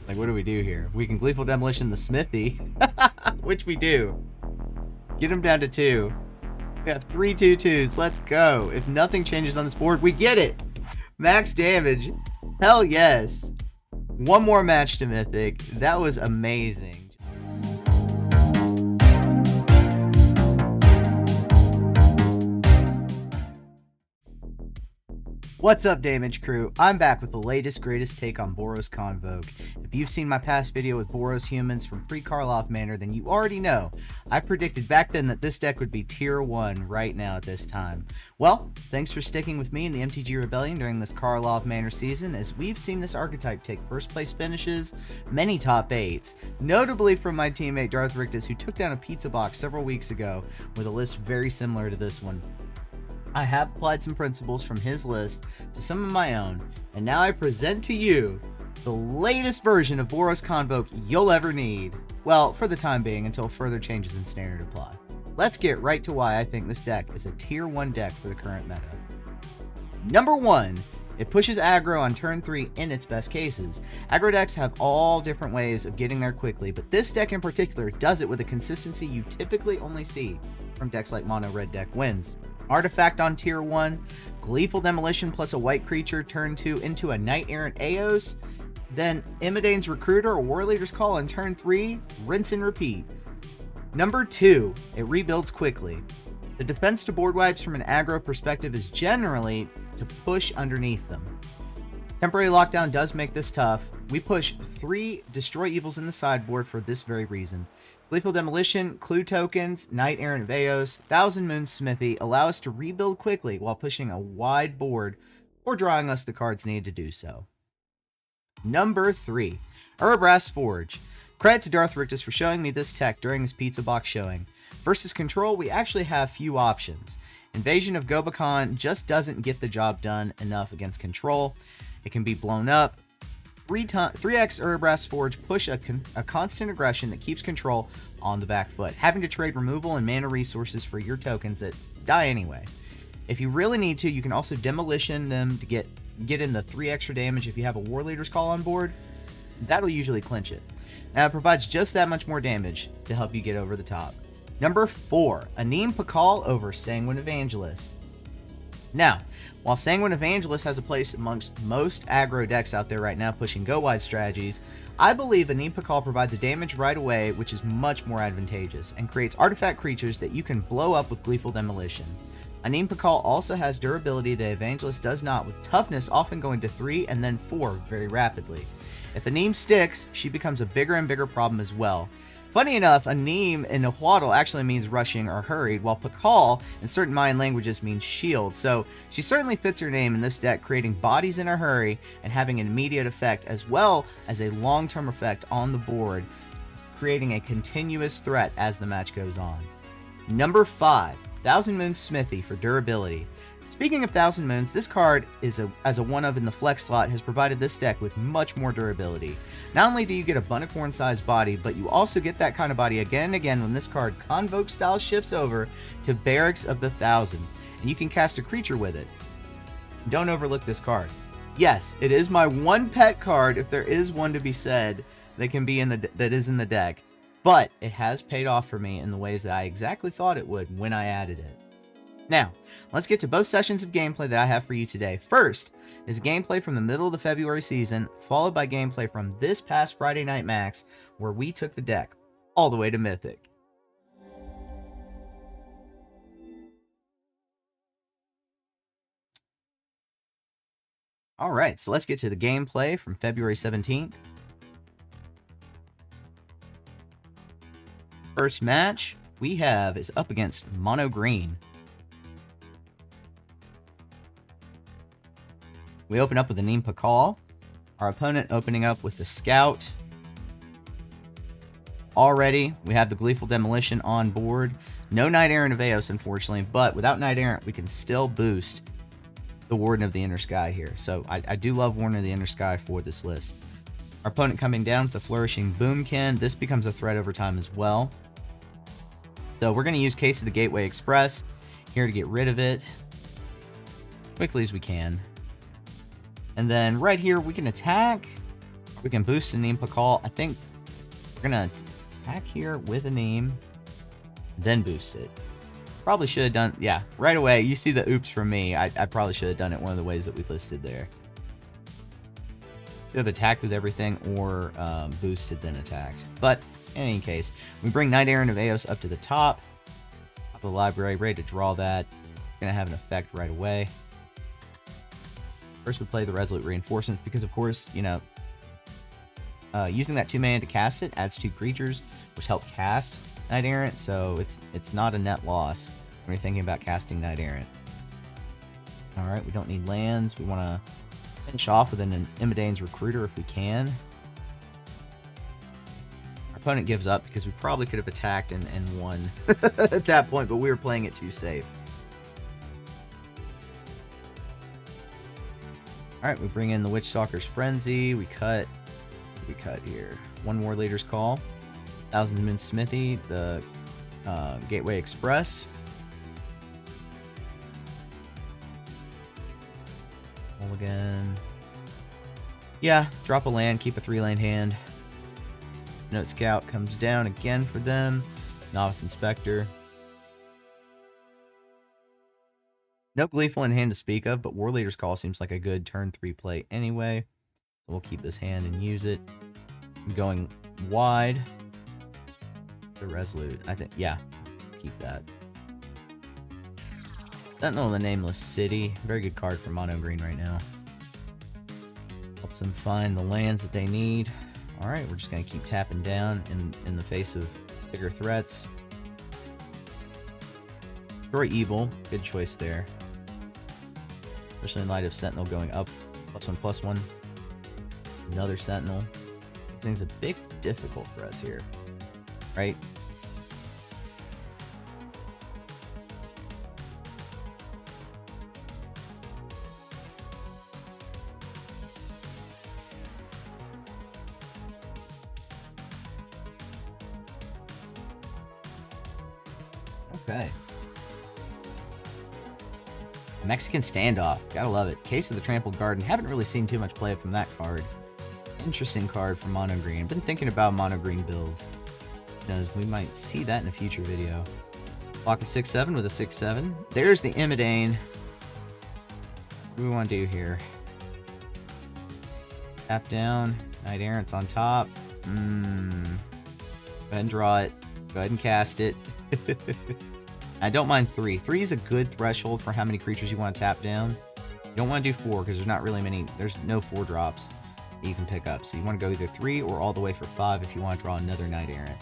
Like, what do we do here? We can Gleeful Demolition the Smithy, which we do. Get him down to 2. We have 3 2/2s. Let's go. If nothing changes on this board, we get it. Max damage. Hell yes. One more match to Mythic. That was amazing. What's up, Damage Crew? I'm back with the latest, greatest take on Boros Convoke. If you've seen my past video with Boros Humans from Free Karlov Manor, then you already know I predicted back then that this deck would be tier 1 right now at this time. Well, thanks for sticking with me in the MTG Rebellion during this Karlov Manor season, as we've seen this archetype take first place finishes, many top 8s, notably from my teammate Darth Rictus, who took down a pizza box several weeks ago with a list very similar to this one. I have applied some principles from his list to some of my own, and now I present to you the latest version of Boros Convoke you'll ever need. Well, for the time being, until further changes in standard apply. Let's get right to why I think this deck is a tier 1 deck for the current meta. Number 1, it pushes aggro on turn 3 in its best cases. Aggro decks have all different ways of getting there quickly, but this deck in particular does it with a consistency you typically only see from decks like Mono Red deck wins. Artifact on tier 1, Gleeful Demolition plus a white creature turn 2 into a Knight Errant Eos, then Imidane's Recruiter or War Leader's Call on turn 3, rinse and repeat. Number 2, it rebuilds quickly. The defense to board wipes from an aggro perspective is generally to push underneath them. Temporary Lockdown does make this tough. We push 3 Destroy Evils in the sideboard for this very reason. Gleeful Demolition, Clue Tokens, Knight Errant Eos, Thousand Moons Smithy allow us to rebuild quickly while pushing a wide board or drawing us the cards needed to do so. Number 3, Urabrass Forge. Credit to Darth Rictus for showing me this tech during his pizza box showing. Versus Control, we actually have few options. Invasion of Gobakhan just doesn't get the job done enough against Control. It can be blown up. 3x Urabrass Forge push a constant aggression that keeps Control on the back foot, having to trade removal and mana resources for your tokens that die anyway. If you really need to, you can also Demolition them to get in the 3 extra damage if you have a War Leader's Call on board. That'll usually clinch it. Now it provides just that much more damage to help you get over the top. Number 4, Anim Pakal over Sanguine Evangelist. Now, while Sanguine Evangelist has a place amongst most aggro decks out there right now pushing go-wide strategies, I believe Anim Pakal provides a damage right away which is much more advantageous and creates artifact creatures that you can blow up with Gleeful Demolition. Anim Pakal also has durability that Evangelist does not, with toughness often going to 3 and then 4 very rapidly. If Anim sticks, she becomes a bigger and bigger problem as well. Funny enough, Anim in Nahuatl actually means rushing or hurried, while Pakal in certain Mayan languages means shield, so she certainly fits her name in this deck, creating bodies in a hurry and having an immediate effect as well as a long-term effect on the board, creating a continuous threat as the match goes on. Number 5, Thousand Moons Smithy for durability. Speaking of Thousand Moons, this card is as a one-of in the flex slot has provided this deck with much more durability. Not only do you get a Bunnicorn-sized body, but you also get that kind of body again and again when this card Convoke style shifts over to Barracks of the Thousand, and you can cast a creature with it. Don't overlook this card. Yes, it is my one pet card, if there is one to be said, that can be that is in the deck, but it has paid off for me in the ways that I exactly thought it would when I added it. Now, let's get to both sessions of gameplay that I have for you today. First is gameplay from the middle of the February season, followed by gameplay from this past Friday Night Max, where we took the deck all the way to Mythic. Alright, so let's get to the gameplay from February 17th. First match we have is up against Mono Green. We open up with Anim Pakal. Our opponent opening up with the Scout. Already, we have the Gleeful Demolition on board. No Knight Errant Eos, unfortunately, but without Knight Errant, we can still boost the Warden of the Inner Sky here. So I do love Warden of the Inner Sky for this list. Our opponent coming down with the Flourishing Boomkin. This becomes a threat over time as well. So we're going to use Case of the Gateway Express here to get rid of it quickly as we can. And then right here, we can attack We can boost a name call. I think we're gonna attack here with a name, then boost it. Probably should have done, yeah, right away. You see the oops from me. I probably should have done it one of the ways that we listed there. Should have attacked with everything or boosted then attacked. But in any case, we bring Knight Errant of Eos up to the top of the library, ready to draw that. It's going to have an effect right away. First we play the Resolute Reinforcements because, of course, you know, using that 2 mana to cast it adds 2 creatures, which help cast Knight Errant, so it's not a net loss when you're thinking about casting Knight Errant. Alright, we don't need lands. We want to finish off with an Imidane's Recruiter if we can. Our opponent gives up because we probably could have attacked and won at that point, but we were playing it too safe. Alright, we bring in the Witchstalker's Frenzy. We cut here. 1 War Leader's Call. Thousand Moon Smithy, the Gateway Express. Mulligan. Yeah, drop a land, keep a 3-lane hand. Note Scout comes down again for them. Novice Inspector. No Gleeful in hand to speak of, but War Leader's Call seems like a good turn 3 play anyway. So we'll keep this hand and use it. I'm going wide. The Resolute. I think, yeah, keep that. Sentinel in the Nameless City. Very good card for mono green right now. Helps them find the lands that they need. Alright, we're just going to keep tapping down in the face of bigger threats. Destroy Evil. Good choice there. Especially in light of Sentinel going up. +1/+1. Another Sentinel. Makes things a bit difficult for us here. Right? Okay. Mexican Standoff. Gotta love it. Case of the Trampled Garden. Haven't really seen too much play from that card. Interesting card for mono green. Been thinking about mono green build. Knows we might see that in a future video. Block a 6/7 with a 6/7. There's the Imidane. What do we want to do here? Tap down. Knight Errant's on top. Go ahead and draw it. Go ahead and cast it. I don't mind 3. 3 is a good threshold for how many creatures you want to tap down. You don't want to do 4 because there's not really many. There's no 4 drops that you can pick up. So you want to go either 3 or all the way for 5 if you want to draw another Knight Errant.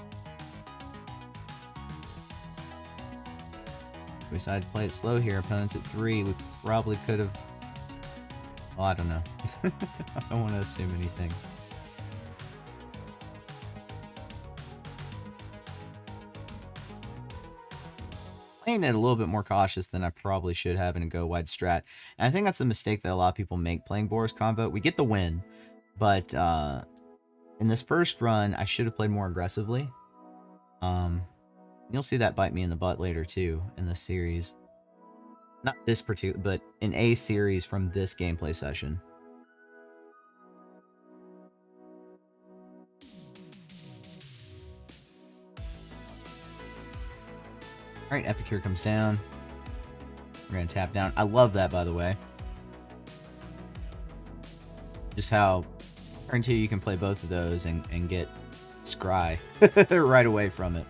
We decided to play it slow here. Opponents at 3. We probably could have... Well, I don't know. I don't want to assume anything. Playing it a little bit more cautious than I probably should have in a go wide strat. And I think that's a mistake that a lot of people make playing Boros Convoke. We get the win, but in this first run, I should have played more aggressively. You'll see that bite me in the butt later too in this series. Not this particular, but in a series from this gameplay session. Alright, Epicure comes down. We're going to tap down. I love that, by the way. Just how turn 2 you can play both of those and get Scry right away from it.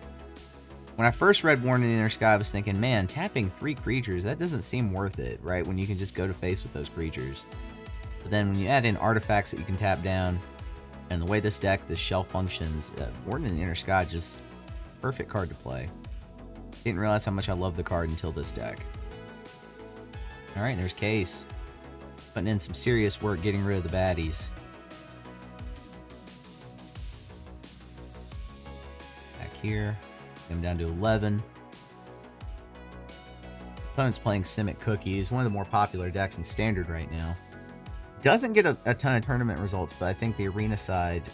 When I first read Warren in the Inner Sky, I was thinking, man, tapping 3 creatures, that doesn't seem worth it, right? When you can just go to face with those creatures. But then when you add in artifacts that you can tap down, and the way this deck, this shell functions, Warren in the Inner Sky, just perfect card to play. Didn't realize how much I love the card until this deck. Alright, there's Case. Putting in some serious work getting rid of the baddies. Back here. Come down to 11. Opponent's playing Simic Cookies, one of the more popular decks in Standard right now. Doesn't get a ton of tournament results, but I think the Arena side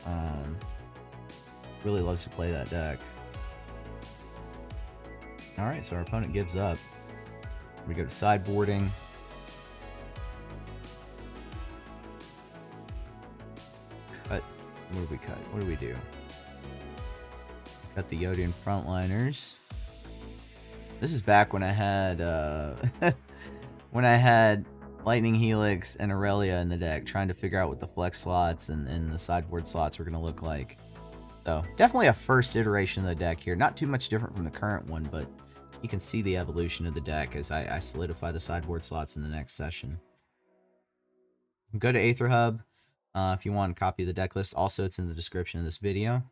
really loves to play that deck. Alright, so our opponent gives up. We go to sideboarding. Cut What do we cut? What do we do? Cut the Yodian frontliners. This is back when I had when I had Lightning Helix and Aurelia in the deck, trying to figure out what the flex slots and the sideboard slots were going to look like. So definitely a first iteration of the deck here. Not too much different from the current one, but you can see the evolution of the deck as I solidify the sideboard slots in the next session. Go to Aether Hub if you want a copy of the deck list. Also, it's in the description of this video.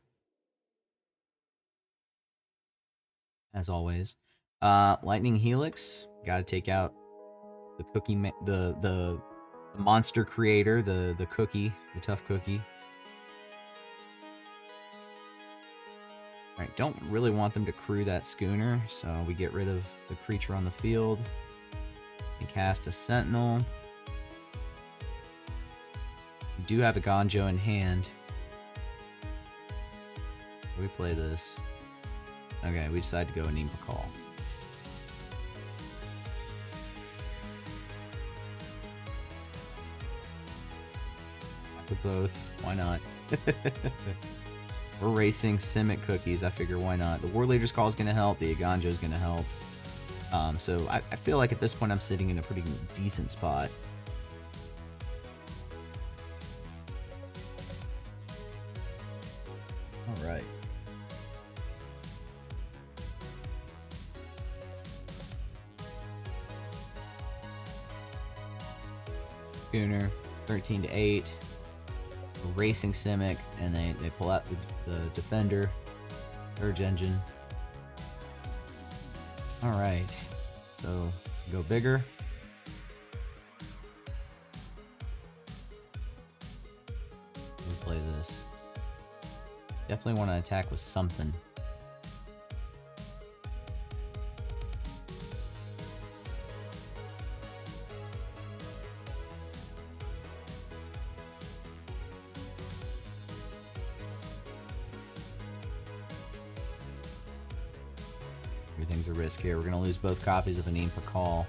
As always. Lightning Helix. Got to take out the cookie, the monster creator, the cookie, the tough cookie. Alright, don't really want them to crew that schooner, so we get rid of the creature on the field. We cast a Sentinel. We do have a Gonjo in hand. We play this. Okay, we decide to go Anim Pakal. Both. Why not? We're racing Simic cookies. I figure why not? The War Leader's Call is going to help. The Aganjo is going to help. So I feel like at this point I'm sitting in a pretty decent spot. All right. Schooner, 13 to 8. Racing Simic, and they pull out the Defender, Surge Engine. Alright, so go bigger. We play this. Definitely want to attack with something. Everything's a risk here. We're going to lose both copies of Anim Pakal.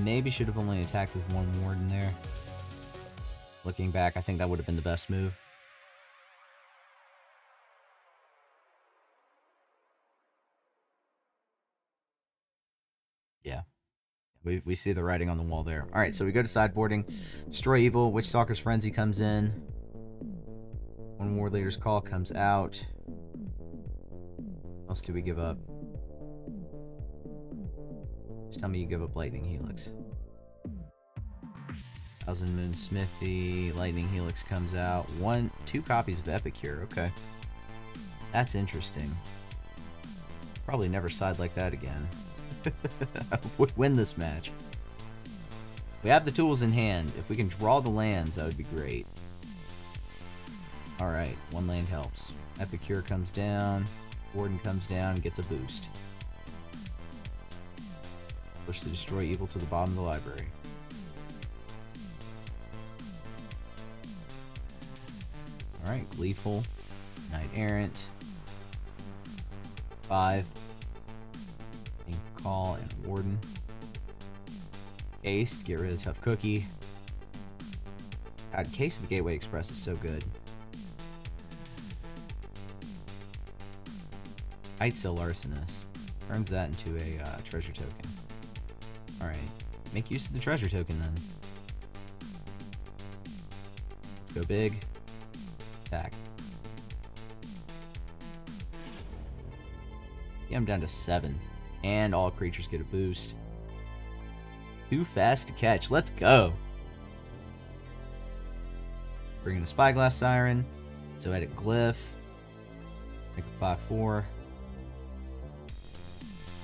Maybe should have only attacked with one Warden there. Looking back, I think that would have been the best move. Yeah. We see the writing on the wall there. Alright, so we go to sideboarding. Destroy Evil. Witchstalker's Frenzy comes in. One War Leader's Call comes out. What else do we give up? Just tell me you give up Lightning Helix. Thousand Moon Smithy. Lightning Helix comes out. 2 copies of Epicure. Okay. That's interesting. Probably never side like that again. Would win this match. We have the tools in hand. If we can draw the lands, that would be great. Alright, 1 land helps. Epicure comes down. Warden comes down, gets a boost. Push to destroy evil to the bottom of the library. Alright, Gleeful. Knight Errant. 5. Call and Warden. Case to get rid of the tough cookie. God, Case of the Gateway Express is so good. Sightseal Arsonist. Turns that into a treasure token. Alright. Make use of the treasure token then. Let's go big. Attack. Yeah, I'm down to 7. And all creatures get a boost. Too fast to catch. Let's go. Bring in the Spyglass Siren. So edit Glyph. Make a 5/4.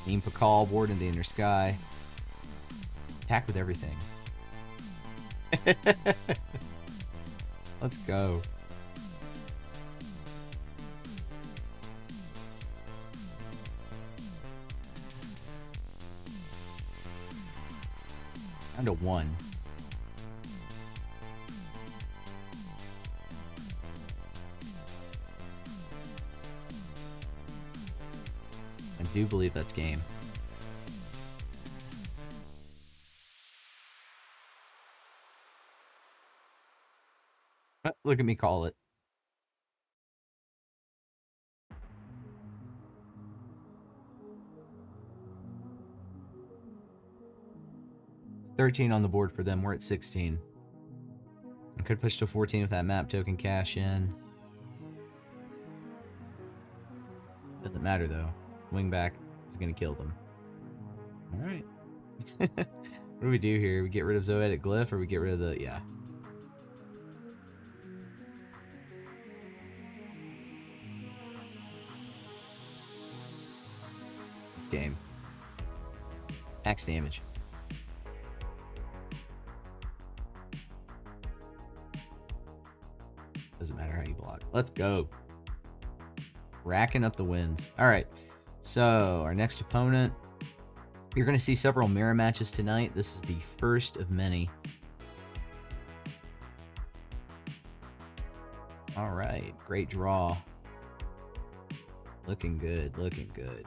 Anim Pakal, Warden of the Inner Sky. Attack with everything. Let's go. Down to 1. do believe that's game. Look at me call it. It's 13 on the board for them. We're at 16. I could push to 14 with that map token cash in. Doesn't matter though. Swing back is going to kill them. Alright. What do we do here? We get rid of Zoetic Glyph or we get rid of the... Yeah. It's game. Max damage. Doesn't matter how you block. Let's go. Racking up the wins. Alright. So, our next opponent. You're going to see several mirror matches tonight. This is the first of many. Alright. Great draw. Looking good. Looking good.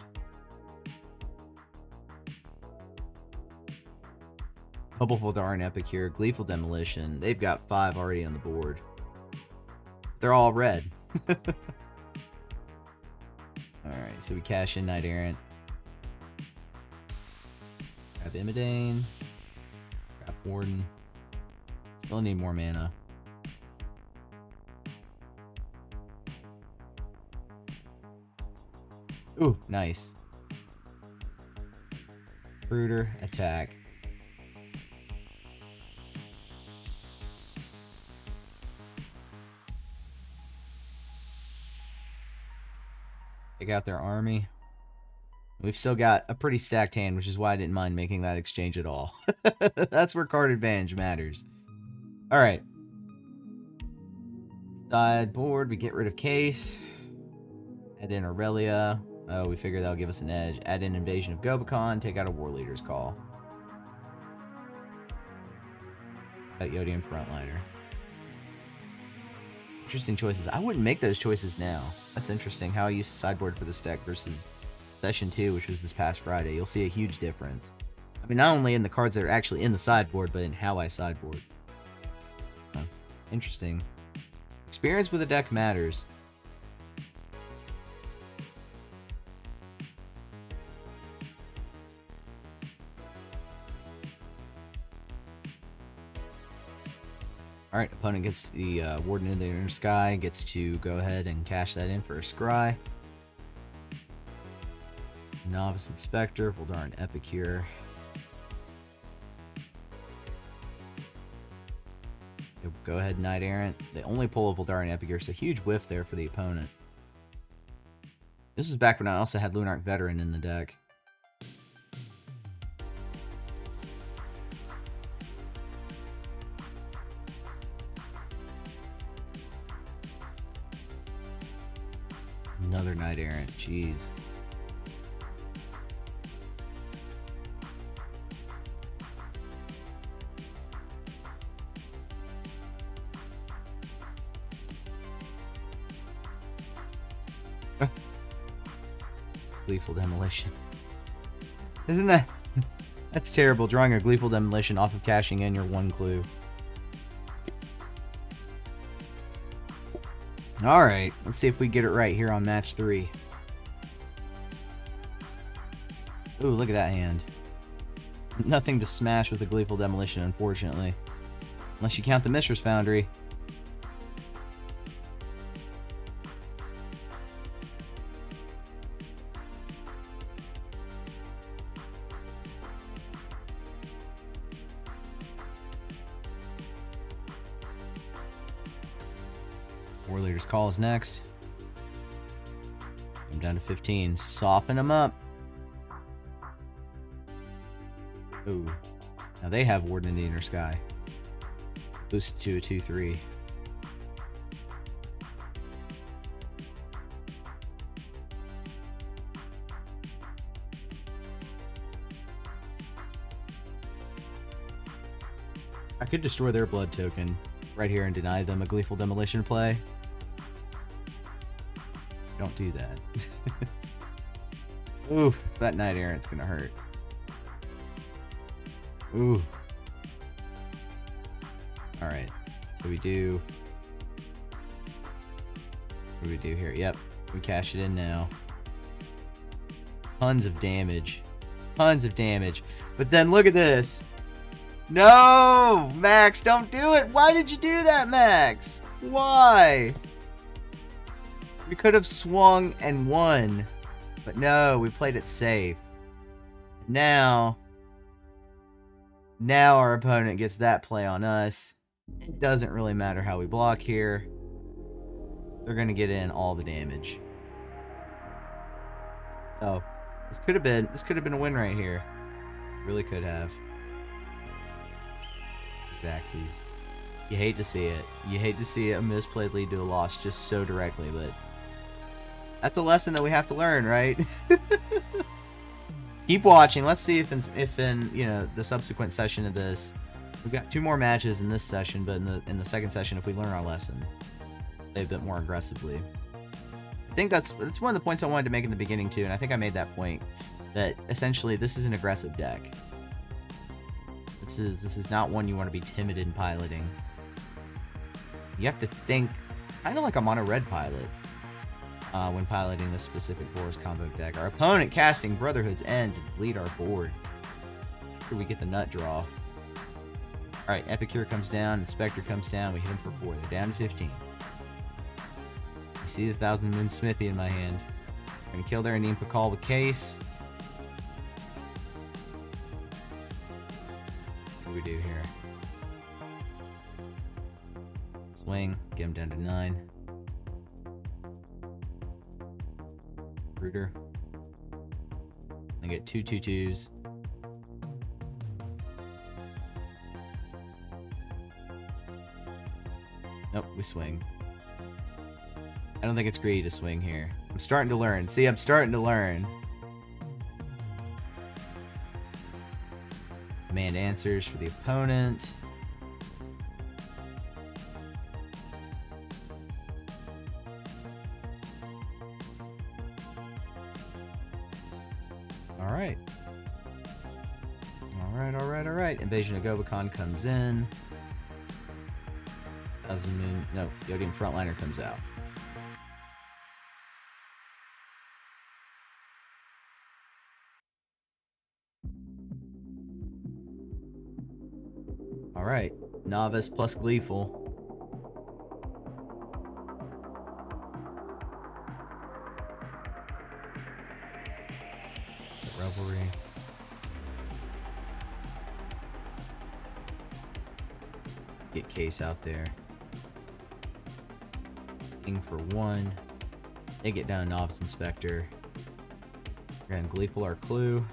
Couple Voldaren Epic here. Gleeful Demolition. They've got 5 already on the board. They're all red. Alright, so we cash in Knight Errant. Grab Imidane. Grab Warden. Still need more mana. Ooh, nice. Brooder, attack. Take out their army. We've still got a pretty stacked hand, which is why I didn't mind making that exchange at all. That's where card advantage matters. Alright. Sideboard, we get rid of Case. Add in Aurelia. Oh, we figure that'll give us an edge. Add in Invasion of Gobakon. Take out a War Leader's Call. Got Yodium Frontliner. Interesting choices. I wouldn't make those choices now. That's interesting how I used the sideboard for this deck versus Session 2, which was this past Friday. You'll see a huge difference. I mean, not only in the cards that are actually in the sideboard, but in how I sideboard. Huh. Interesting. Experience with a deck matters. Alright, opponent gets the Warden in the Inner Sky, gets to go ahead and cash that in for a Scry. Novice Inspector, Voldaren Epicure. Go ahead, Knight Errant. They only pull a Voldaren Epicure, so huge whiff there for the opponent. This is back when I also had Lunarch Veteran in the deck. Another Knight Errant, jeez. Gleeful Demolition. Isn't that... That's terrible, drawing a Gleeful Demolition off of cashing in your 1 clue. Alright, let's see if we get it right here on match 3. Ooh, look at that hand. Nothing to smash with a Gleeful Demolition, unfortunately. Unless you count the Mishra's Foundry. War Leader's Call is next. I'm down to 15. Soften them up. Ooh. Now they have Warden in the Inner Sky. Boost to a 2/3. I could destroy their blood token right here and deny them a Gleeful Demolition play. Don't do that. Oof, that Knight Errant's gonna hurt. Ooh. Alright, so we do... What do we do here? Yep, we cash it in now. Tons of damage. Tons of damage. But then look at this. No! Max, don't do it! Why did you do that, Max? Why? We could have swung and won. But no, we played it safe. Now our opponent gets that play on us. It doesn't really matter how we block here. They're going to get in all the damage. Oh, this could have been a win right here. Really could have. Xaxes. You hate to see it. You hate to see a misplayed lead to a loss just so directly, but that's a lesson that we have to learn, right? Keep watching. Let's see if in you know, the subsequent session of this, we've got 2 more matches in this session, but in the second session, if we learn our lesson, play a bit more aggressively. I think that's one of the points I wanted to make in the beginning too, and I think I made that point, that essentially this is an aggressive deck. This is not one you want to be timid in piloting. You have to think kind of like a mono red pilot when piloting this specific Boros Convoke deck. Our opponent casting Brotherhood's End to lead our board. Here we get the nut draw. Alright, Epicure comes down, Inspector comes down, we hit him for 4. They're down to 15. You see the Thousand Moon Smithy in my hand. I'm gonna kill their Anim Pakal with Case. What do we do here? Swing, get him down to 9. Rooter. I get 2 2/2s. Nope, we swing. I don't think it's greedy to swing here. I'm starting to learn. See, I'm starting to learn. Command answers for the opponent. Alright. Alright. Invasion of Gobakon comes in. Thousand Moon. No, Yodium Frontliner comes out. Alright. Novice plus Gleeful. Revelry. Get Case out there. King for 1. They get down Novice Inspector. We're gonna Gleeful our clue.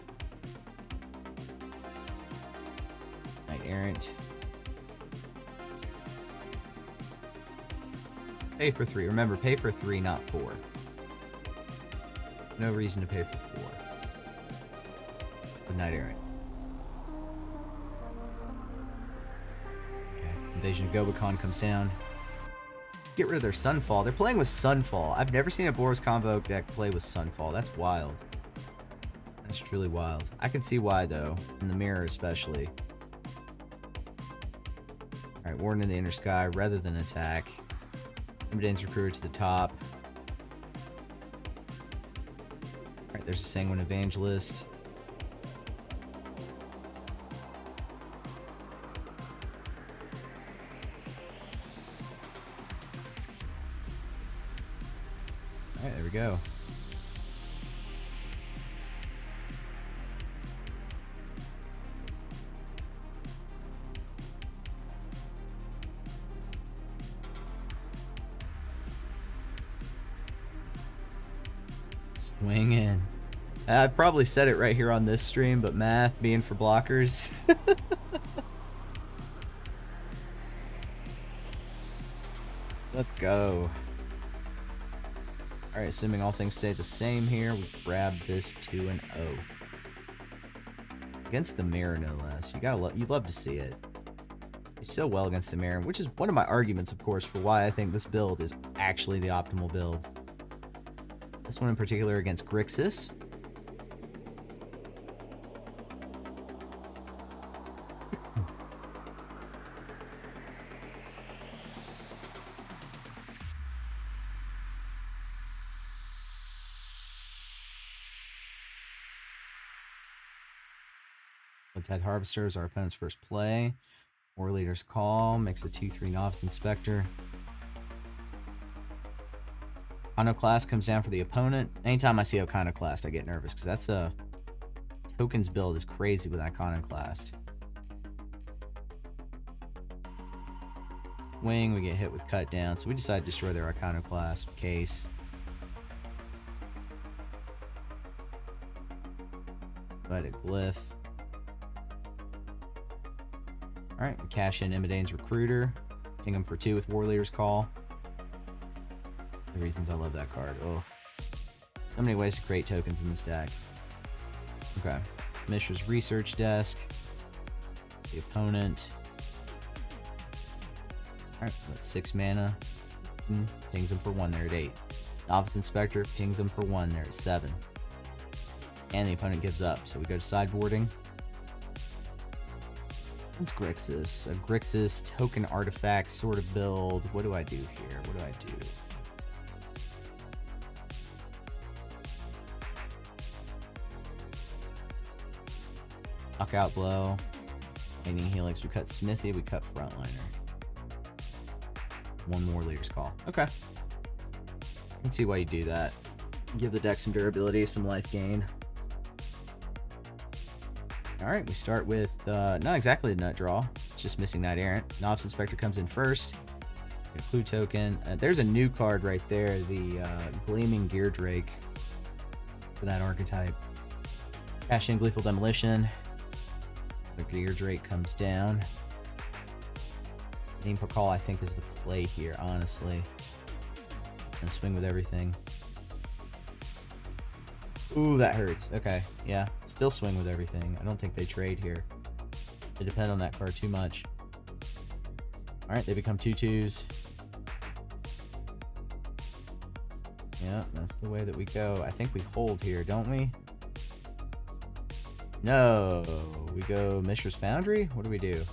Knight Errant. Pay for 3. Remember, pay for 3, not 4. No reason to pay for 4. But Knight Errant. Okay. Invasion of Gobakon comes down. Get rid of their Sunfall. They're playing with Sunfall. I've never seen a Boros Convoke deck play with Sunfall. That's wild. That's truly wild. I can see why, though. In the mirror, especially. Alright, Warden of the Inner Sky rather than attack. Immodane's Recruiter to the top. Alright, there's a Sanguine Evangelist. Alright, there we go. Swing in. I've probably said it right here on this stream, but math being for blockers. Let's go. Alright, assuming all things stay the same here, we grab this 2-0. Against the mirror, no less. You'd love to see it. You're so well against the mirror, which is one of my arguments, of course, for why I think this build is actually the optimal build. This one in particular against Grixis. Tithe Harvester is our opponent's first play. War Leader's Call makes a 2/3 Novice Inspector. Iconoclast comes down for the opponent. Anytime I see Iconoclast, I get nervous because that's a tokens build is crazy with Iconoclast. Swing, we get hit with Cut Down, so we decide to destroy their Iconoclast case. Go ahead, a Glyph. Alright, we cash in Imidane's Recruiter. Ping him for 2 with War Leader's Call. The reasons I love that card. Oh, so many ways to create tokens in this deck. Okay. Mishra's Research Desk. The opponent. Alright, that's 6 mana. Pings him for 1 there at 8. Novice Inspector pings him for 1 there at 7. And the opponent gives up, so we go to sideboarding. It's Grixis. A Grixis token artifact sort of build. What do I do here? What do I do? Knockout Blow. Painting Helix. We cut Smithy. We cut Frontliner. 1 more Leader's Call. Okay. I can see why you do that. Give the deck some durability, some life gain. Alright, we start with not exactly a nut draw. It's just missing Knight Errant. Novice Inspector comes in first. A clue token. There's a new card right there, the Gleaming Gear Drake for that archetype. Cash in Gleeful Demolition. The Gear Drake comes down. Name for Call, I think, is the play here, honestly. And swing with everything. Ooh, that hurts. Okay, yeah. Still swing with everything. I don't think they trade here. They depend on that card too much. Alright, they become 2/2s. Yeah, that's the way that we go. I think we hold here, don't we? No. We go Mishra's Foundry? What do we do?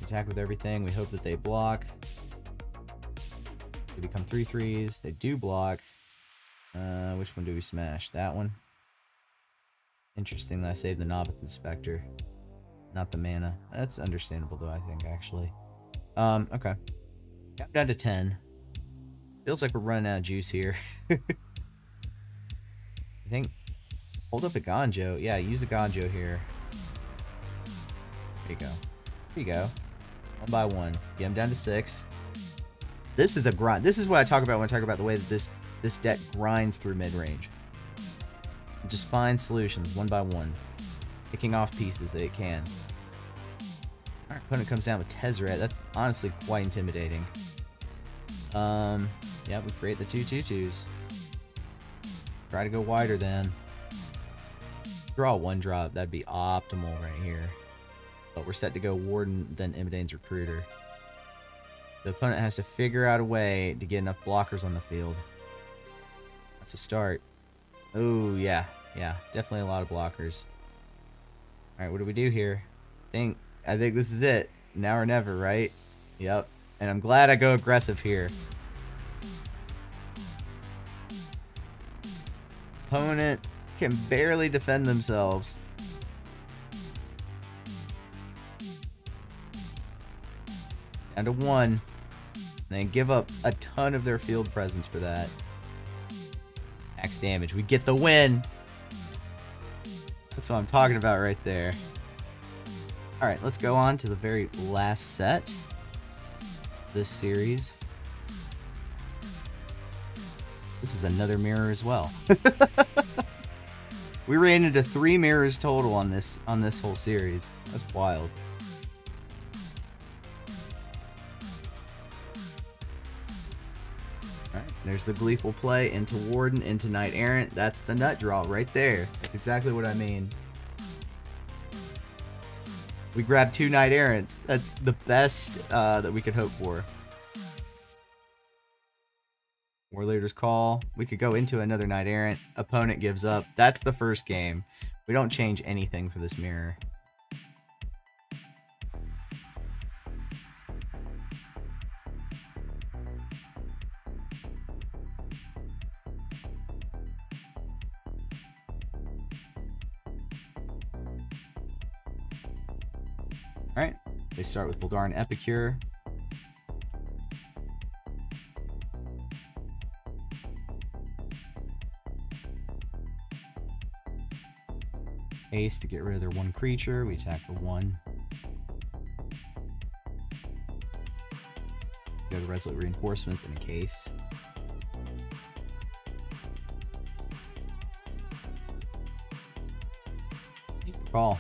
Attack with everything. We hope that they block. They become 3/3s. They do block. Which one do we smash? That one. Interesting that I saved the Novice Inspector, not the mana. That's understandable though, I think, actually. Okay. Got down to 10. Feels like we're running out of juice here. I think. Hold up a Gonjo. Yeah, use a Gonjo here. There you go. There you go. 1 by 1. Get him down to 6. This is a grind. This is what I talk about when I talk about the way that this deck grinds through mid-range. Just find solutions 1 by 1. Picking off pieces that it can. Our opponent comes down with Tezzeret. That's honestly quite intimidating. Yeah, we create the 2/2/2s. Try to go wider then. Draw 1 drop. That'd be optimal right here. But we're set to go Warden, then Imidane's Recruiter. The opponent has to figure out a way to get enough blockers on the field. That's a start. Oh, yeah. Yeah, definitely a lot of blockers. Alright, what do we do here? I think this is it. Now or never, right? Yep. And I'm glad I go aggressive here. Opponent can barely defend themselves. Down to 1. And they give up a ton of their field presence for that. Max damage. We get the win. That's what I'm talking about right there. Alright, let's go on to the very last set of this series. This is another mirror as well. We ran into 3 mirrors total on this whole series. That's wild. Alright, there's the Gleeful play into Warden, into Knight Errant. That's the nut draw right there. That's exactly what I mean. We grabbed 2 Knight Errants. That's the best that we could hope for. War Leader's Call. We could go into another Knight Errant. Opponent gives up. That's the first game. We don't change anything for this mirror. Alright, they start with Voldaren Epicure. Ace to get rid of their one creature. We attack for 1. Go to Resolute Reinforcements in a case. Call.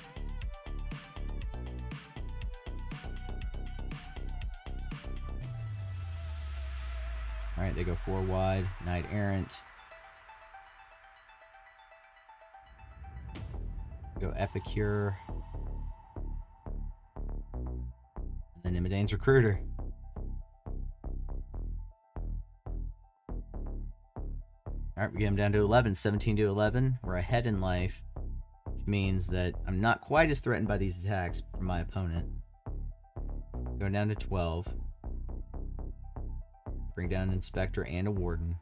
Alright, they go 4 wide. Knight Errant. Go Epicure. And then Imidane's Recruiter. Alright, we get him down to 11. 17 to 11. We're ahead in life. Which means that I'm not quite as threatened by these attacks from my opponent. Going down to 12. Bring down an Inspector and a Warden.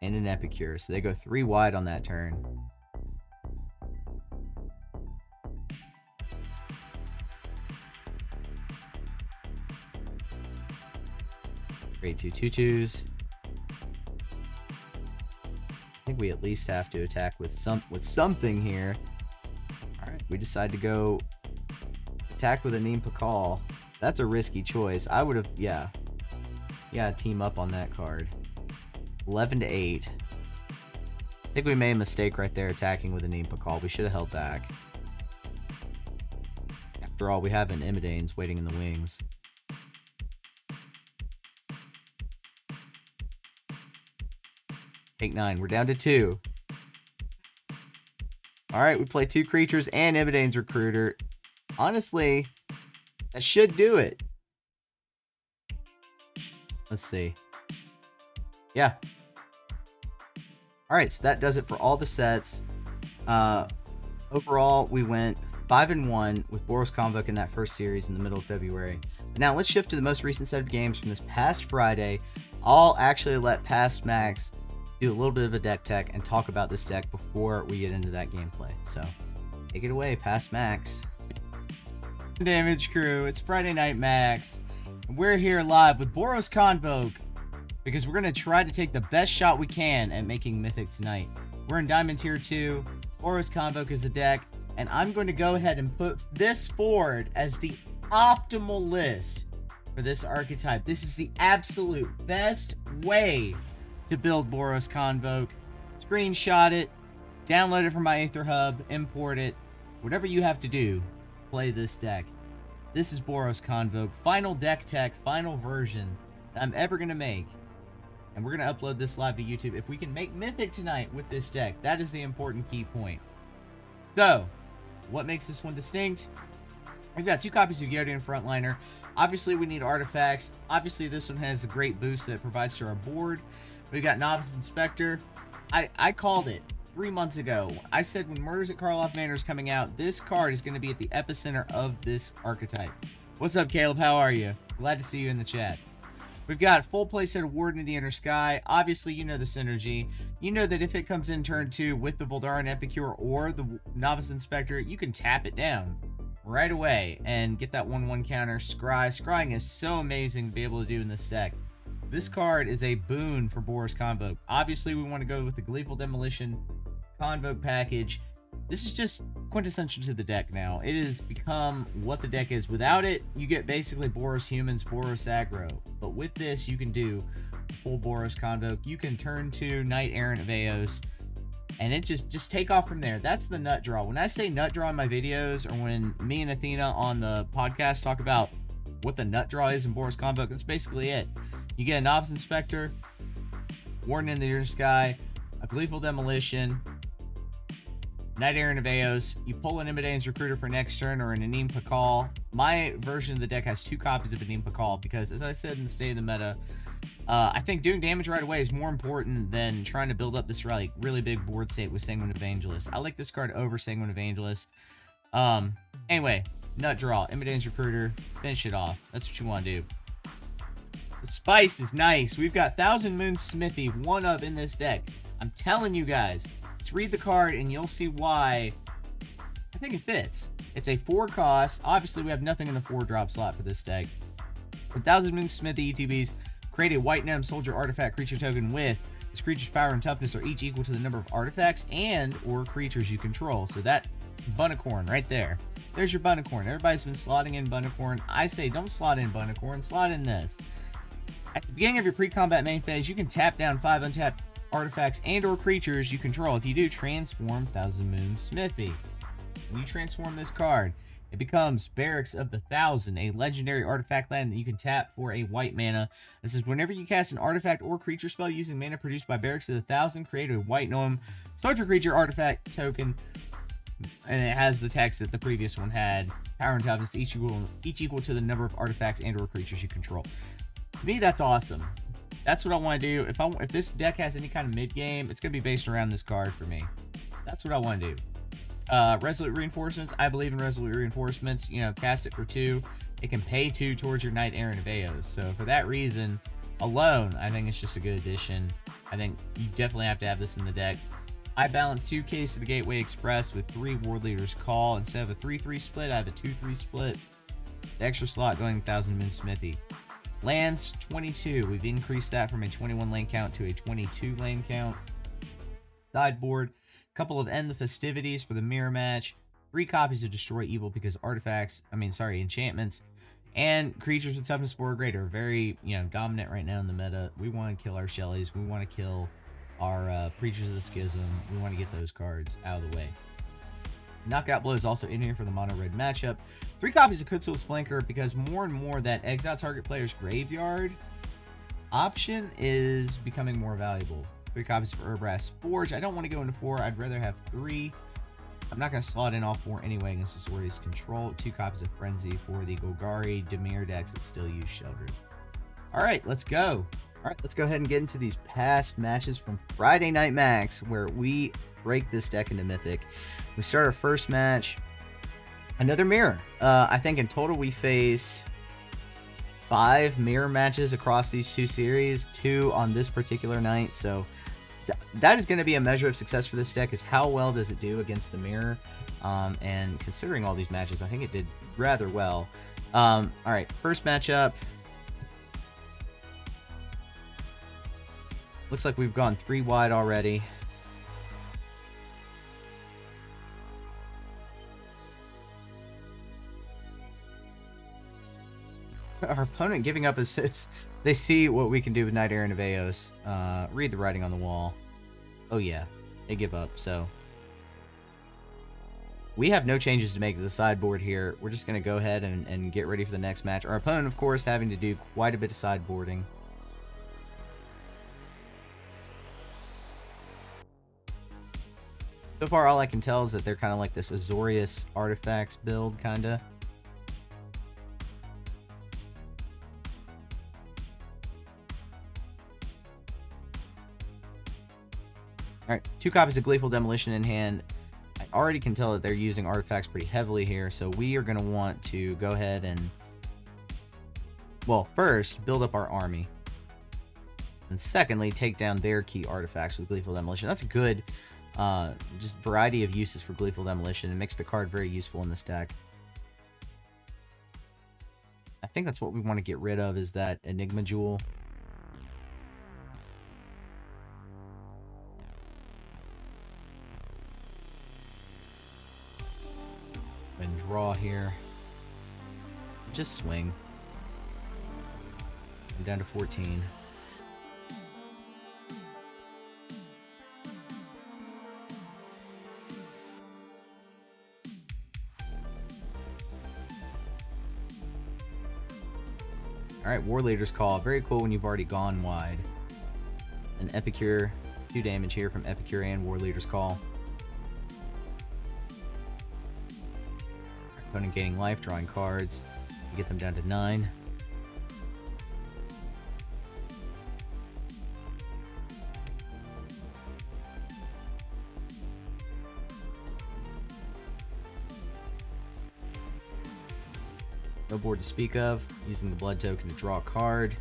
And an Epicure. So they go 3 wide on that turn. Create 2 2/2s. I think we at least have to attack with something here. Alright, we decide to go attack with a Neem Pakal. That's a risky choice. I would have, yeah, team up on that card. 11 to 8. I think we made a mistake right there attacking with a Neem Pakal. We should have held back. After all, we have an Imidane's waiting in the wings. Take 9. We're down to 2. Alright, we play 2 creatures and Imidane's Recruiter. Honestly, that should do it. Let's see. Yeah. Alright, so that does it for all the sets. Overall, we went 5-1 with Boros Convoke in that first series in the middle of February. Now, let's shift to the most recent set of games from this past Friday. I'll actually let Past Max do a little bit of a deck tech and talk about this deck before we get into that gameplay. So, take it away, Past Max. Damage crew, it's Friday Night Max. And we're here live with Boros Convoke because we're going to try to take the best shot we can at making Mythic tonight. We're in Diamond Tier 2. Boros Convoke is a deck, and I'm going to go ahead and put this forward as the optimal list for this archetype. This is the absolute best way to build Boros Convoke. Screenshot it, download it from my Aether Hub, import it, whatever you have to do to play this deck. This is Boros Convoke, final deck tech, final version that I'm ever going to make. And we're going to upload this live to YouTube. If we can make Mythic tonight with this deck, that is the important key point. So, what makes this one distinct? We've got 2 copies of Guardian Frontliner. Obviously, we need artifacts. Obviously, this one has a great boost that it provides to our board. We've got Novice Inspector. I called it 3 months ago. I said when Murders at Karlov Manor is coming out, this card is going to be at the epicenter of this archetype. What's up, Caleb? How are you? Glad to see you in the chat. We've got full playset of Warden in the Inner Sky. Obviously, you know the synergy. You know that if it comes in turn 2 with the Voldaren Epicure or the Novice Inspector, you can tap it down right away and get that 1/1 counter. Scrying is so amazing to be able to do in this deck. This card is a boon for Boros Convoke. Obviously, we want to go with the Gleeful Demolition Convoke package. This is just quintessential to the deck now. It has become what the deck is. Without it, you get basically Boros Humans, Boros Aggro. But with this, you can do full Boros Convoke. You can turn to Knight Errant of Eos, and it just take off from there. That's the nut draw. When I say nut draw in my videos, or when me and Athena on the podcast talk about what the nut draw is in Boros Convoke, that's basically it. You get a Novice Inspector, Warden in the Inner Sky, a Gleeful Demolition, Knight Errant of Eos. You pull an Imidane's Recruiter for next turn or an Neem Pakal. My version of the deck has 2 copies of a Neem Pakal because, as I said in the State of the Meta, I think doing damage right away is more important than trying to build up this really big board state with Sanguine Evangelist. I like this card over Sanguine Evangelist. Anyway, nut draw, Imidane's Recruiter, finish it off. That's what you want to do. The spice is nice. We've got Thousand Moon Smithy, one of in this deck. I'm telling you guys, let's read the card and you'll see why I think it fits. It's a 4 cost. Obviously, we have nothing in the 4-drop slot for this deck. 1,000 Moon Smithy ETBs. Create a white Nem soldier artifact creature token with this creature's power and toughness are each equal to the number of artifacts and or creatures you control. So that Bunnicorn right there. There's your Bunnicorn. Everybody's been slotting in Bunnicorn. I say don't slot in Bunnicorn. Slot in this. At the beginning of your pre-combat main phase, you can tap down 5 untapped artifacts and or creatures you control. If you do, transform 1,000 Moon Smithy. When you transform this card, it becomes Barracks of the Thousand, a legendary artifact land that you can tap for a white mana. This is whenever you cast an artifact or creature spell using mana produced by Barracks of the Thousand, create a white gnome soldier creature artifact token, and it has the text that the previous one had. Power and toughness each equal to the number of artifacts and or creatures you control. To me, that's awesome. That's what I want to do. If this deck has any kind of mid game, it's going to be based around this card for me. That's what I want to do. Resolute Reinforcements. I believe in Resolute Reinforcements. You know, cast it for 2. It can pay 2 towards your Knight Errant of Eos. So for that reason alone, I think it's just a good addition. I think you definitely have to have this in the deck. I balance 2 Keys to the Gateway Express with 3 Ward Leaders Call. Instead of a 3-3 split, I have a 2-3 split. The extra slot going 1,000 Moon Smithy. Lands, 22. We've increased that from a 21 lane count to a 22 lane count. Sideboard. Couple of End the Festivities for the mirror match. 3 copies of Destroy Evil because enchantments and creatures with toughness 4 or greater are very, dominant right now in the meta. We want to kill our Shellys. We want to kill our Preachers of the Schism. We want to get those cards out of the way. Knockout Blow is also in here for the mono red matchup. 3 copies of Kutsul's Flanker because more and more that exile target player's graveyard option is becoming more valuable. 3 copies for Urbrass Forge. I don't want to go into 4. I'd rather have 3. I'm not going to slot in all 4 anyway against Azorius Control. 2 copies of Frenzy for the Golgari Dimir decks that still use Sheldred. Alright, let's go. Alright, let's go ahead and get into these past matches from Friday Night Max where we break this deck into Mythic. We start our first match. Another mirror. I think in total we faced 5 mirror matches across these 2 series. 2 on this particular night. So that is going to be a measure of success for this deck, is how well does it do against the mirror. And considering all these matches, I think it did rather well. Alright, first matchup. Looks like we've gone 3 wide already. Our opponent giving up assists. They see what we can do with Knight Errant of Eos. Read the writing on the wall. Oh yeah, they give up, so. We have no changes to make to the sideboard here. We're just going to go ahead and get ready for the next match. Our opponent, of course, having to do quite a bit of sideboarding. So far, all I can tell is that they're kind of like this Azorius Artifacts build, kind of. Alright, 2 copies of Gleeful Demolition in hand. I already can tell that they're using artifacts pretty heavily here, so we are going to want to go ahead and, well, first, build up our army. And secondly, take down their key artifacts with Gleeful Demolition. That's a good just variety of uses for Gleeful Demolition. It makes the card very useful in this deck. I think that's what we want to get rid of, is that Enigma Jewel. And draw here. Just swing. I'm down to 14. Alright, War Leader's Call. Very cool when you've already gone wide. An Epicure. 2 damage here from Epicure and War Leader's Call. Opponent gaining life, drawing cards. You get them down to 9. No board to speak of. Using the blood token to draw a card.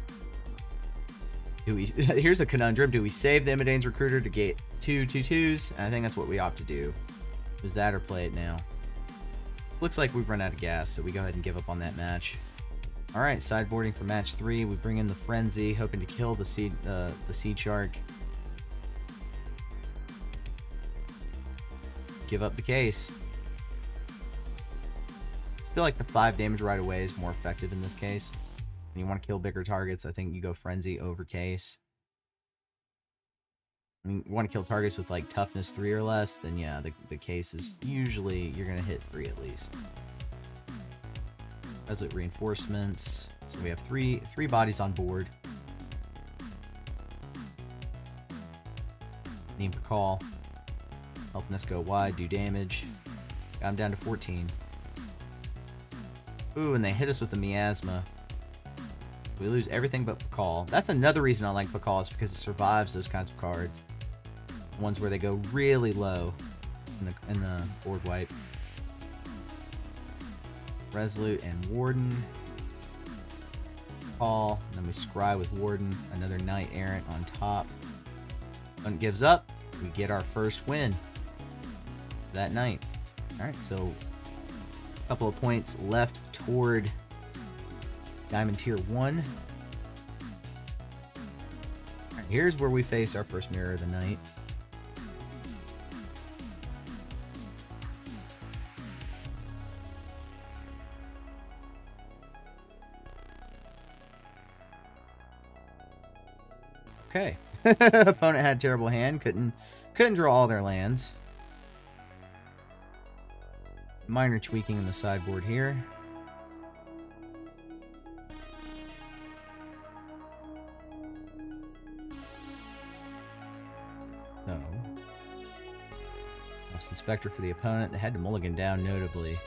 Here's a conundrum. Do we save the Imidane's Recruiter to get 2 2/2s? I think that's what we opt to do. Is that or play it now? looks like we've run out of gas, so we go ahead and give up on that match. All right, sideboarding for match 3. We bring in the Frenzy, hoping to kill the Seed Shark. Give up the case. I feel like the 5 damage right away is more effective in this case. When you want to kill bigger targets, I think you go Frenzy over case. I mean, you want to kill targets with like toughness 3 or less, then yeah, the case is usually you're going to hit 3 at least. Resolute reinforcements. So we have three bodies on board. Neem Call. Helping us go wide, do damage. Got him down to 14. Ooh, and they hit us with the Miasma. We lose everything but Pakal. That's another reason I like Pakal, is because it survives those kinds of cards. Ones where they go really low in the board wipe. Resolute and Warden. Pakal. And then we scry with Warden. Another Knight Errant on top. When it gives up, we get our first win that night. Alright, so a couple of points left toward Diamond Tier 1. Right, here's where we face our first Mirror of the Night. Okay. Opponent had terrible hand, couldn't draw all their lands. Minor tweaking in the sideboard here. So, Lost Inspector for the opponent. They had to mulligan down notably.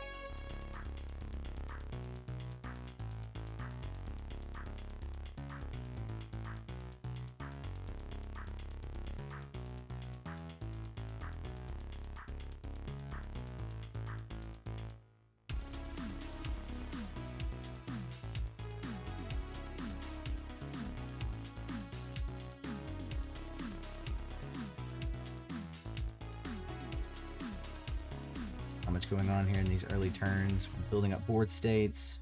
Much going on here in these early turns. We're building up board states.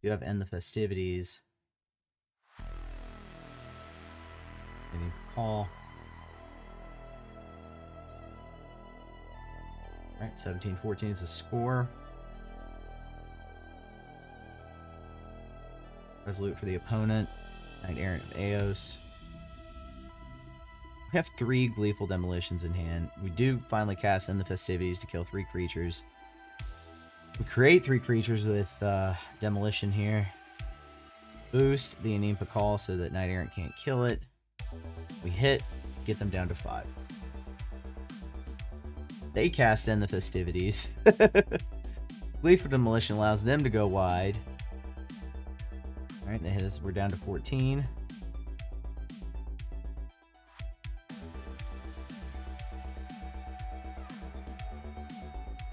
You have End the Festivities. Any call. Alright, 17-14 is the score. Resolute for the opponent. Knight Errant of Eos. We have 3 Gleeful Demolitions in hand. We do finally cast End the Festivities to kill 3 creatures. We create 3 creatures with Demolition here. Boost the Anim Pakal so that Knight Errant can't kill it. We hit, get them down to 5. They cast End the Festivities. Gleeful Demolition allows them to go wide. Alright, they hit us. We're down to 14.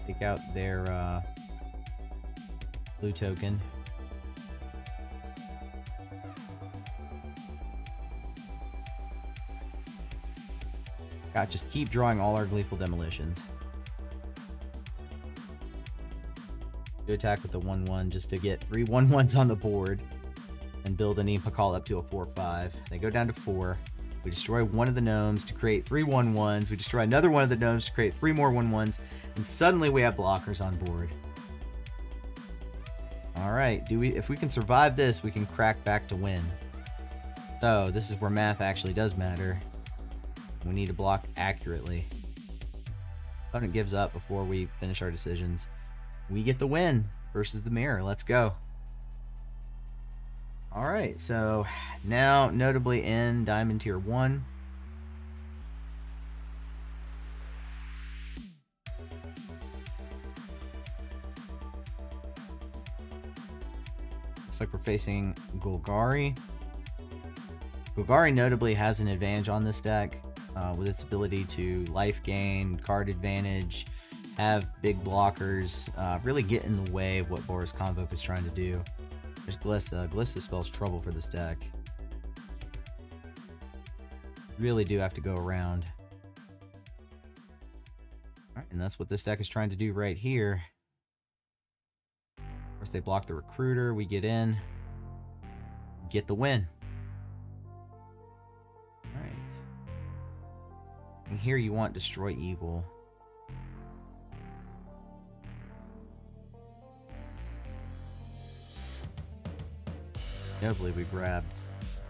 Take out their blue token. God, just keep drawing all our Gleeful Demolitions. Do attack with the 1/1 just to get 3 1/1s on the board and build an Pakal up to a 4/5. They go down to 4. We destroy one of the gnomes to create 3 1/1s. We destroy another one of the gnomes to create 3 more 1/1s. And suddenly we have blockers on board. Alright, if we can survive this, we can crack back to win. So, this is where math actually does matter. We need to block accurately. Opponent gives up before we finish our decisions. We get the win versus the mirror. Let's go. Alright, so now notably in Diamond Tier 1. Looks like we're facing Golgari. Golgari notably has an advantage on this deck with its ability to life gain, card advantage, have big blockers, really get in the way of what Boros Convoke is trying to do. There's Glissa. Glissa spells trouble for this deck. Really do have to go around. Alright, and that's what this deck is trying to do right here. Of course, they block the recruiter. We get in. Get the win. Alright. And here you want Destroy Evil. I believe we grabbed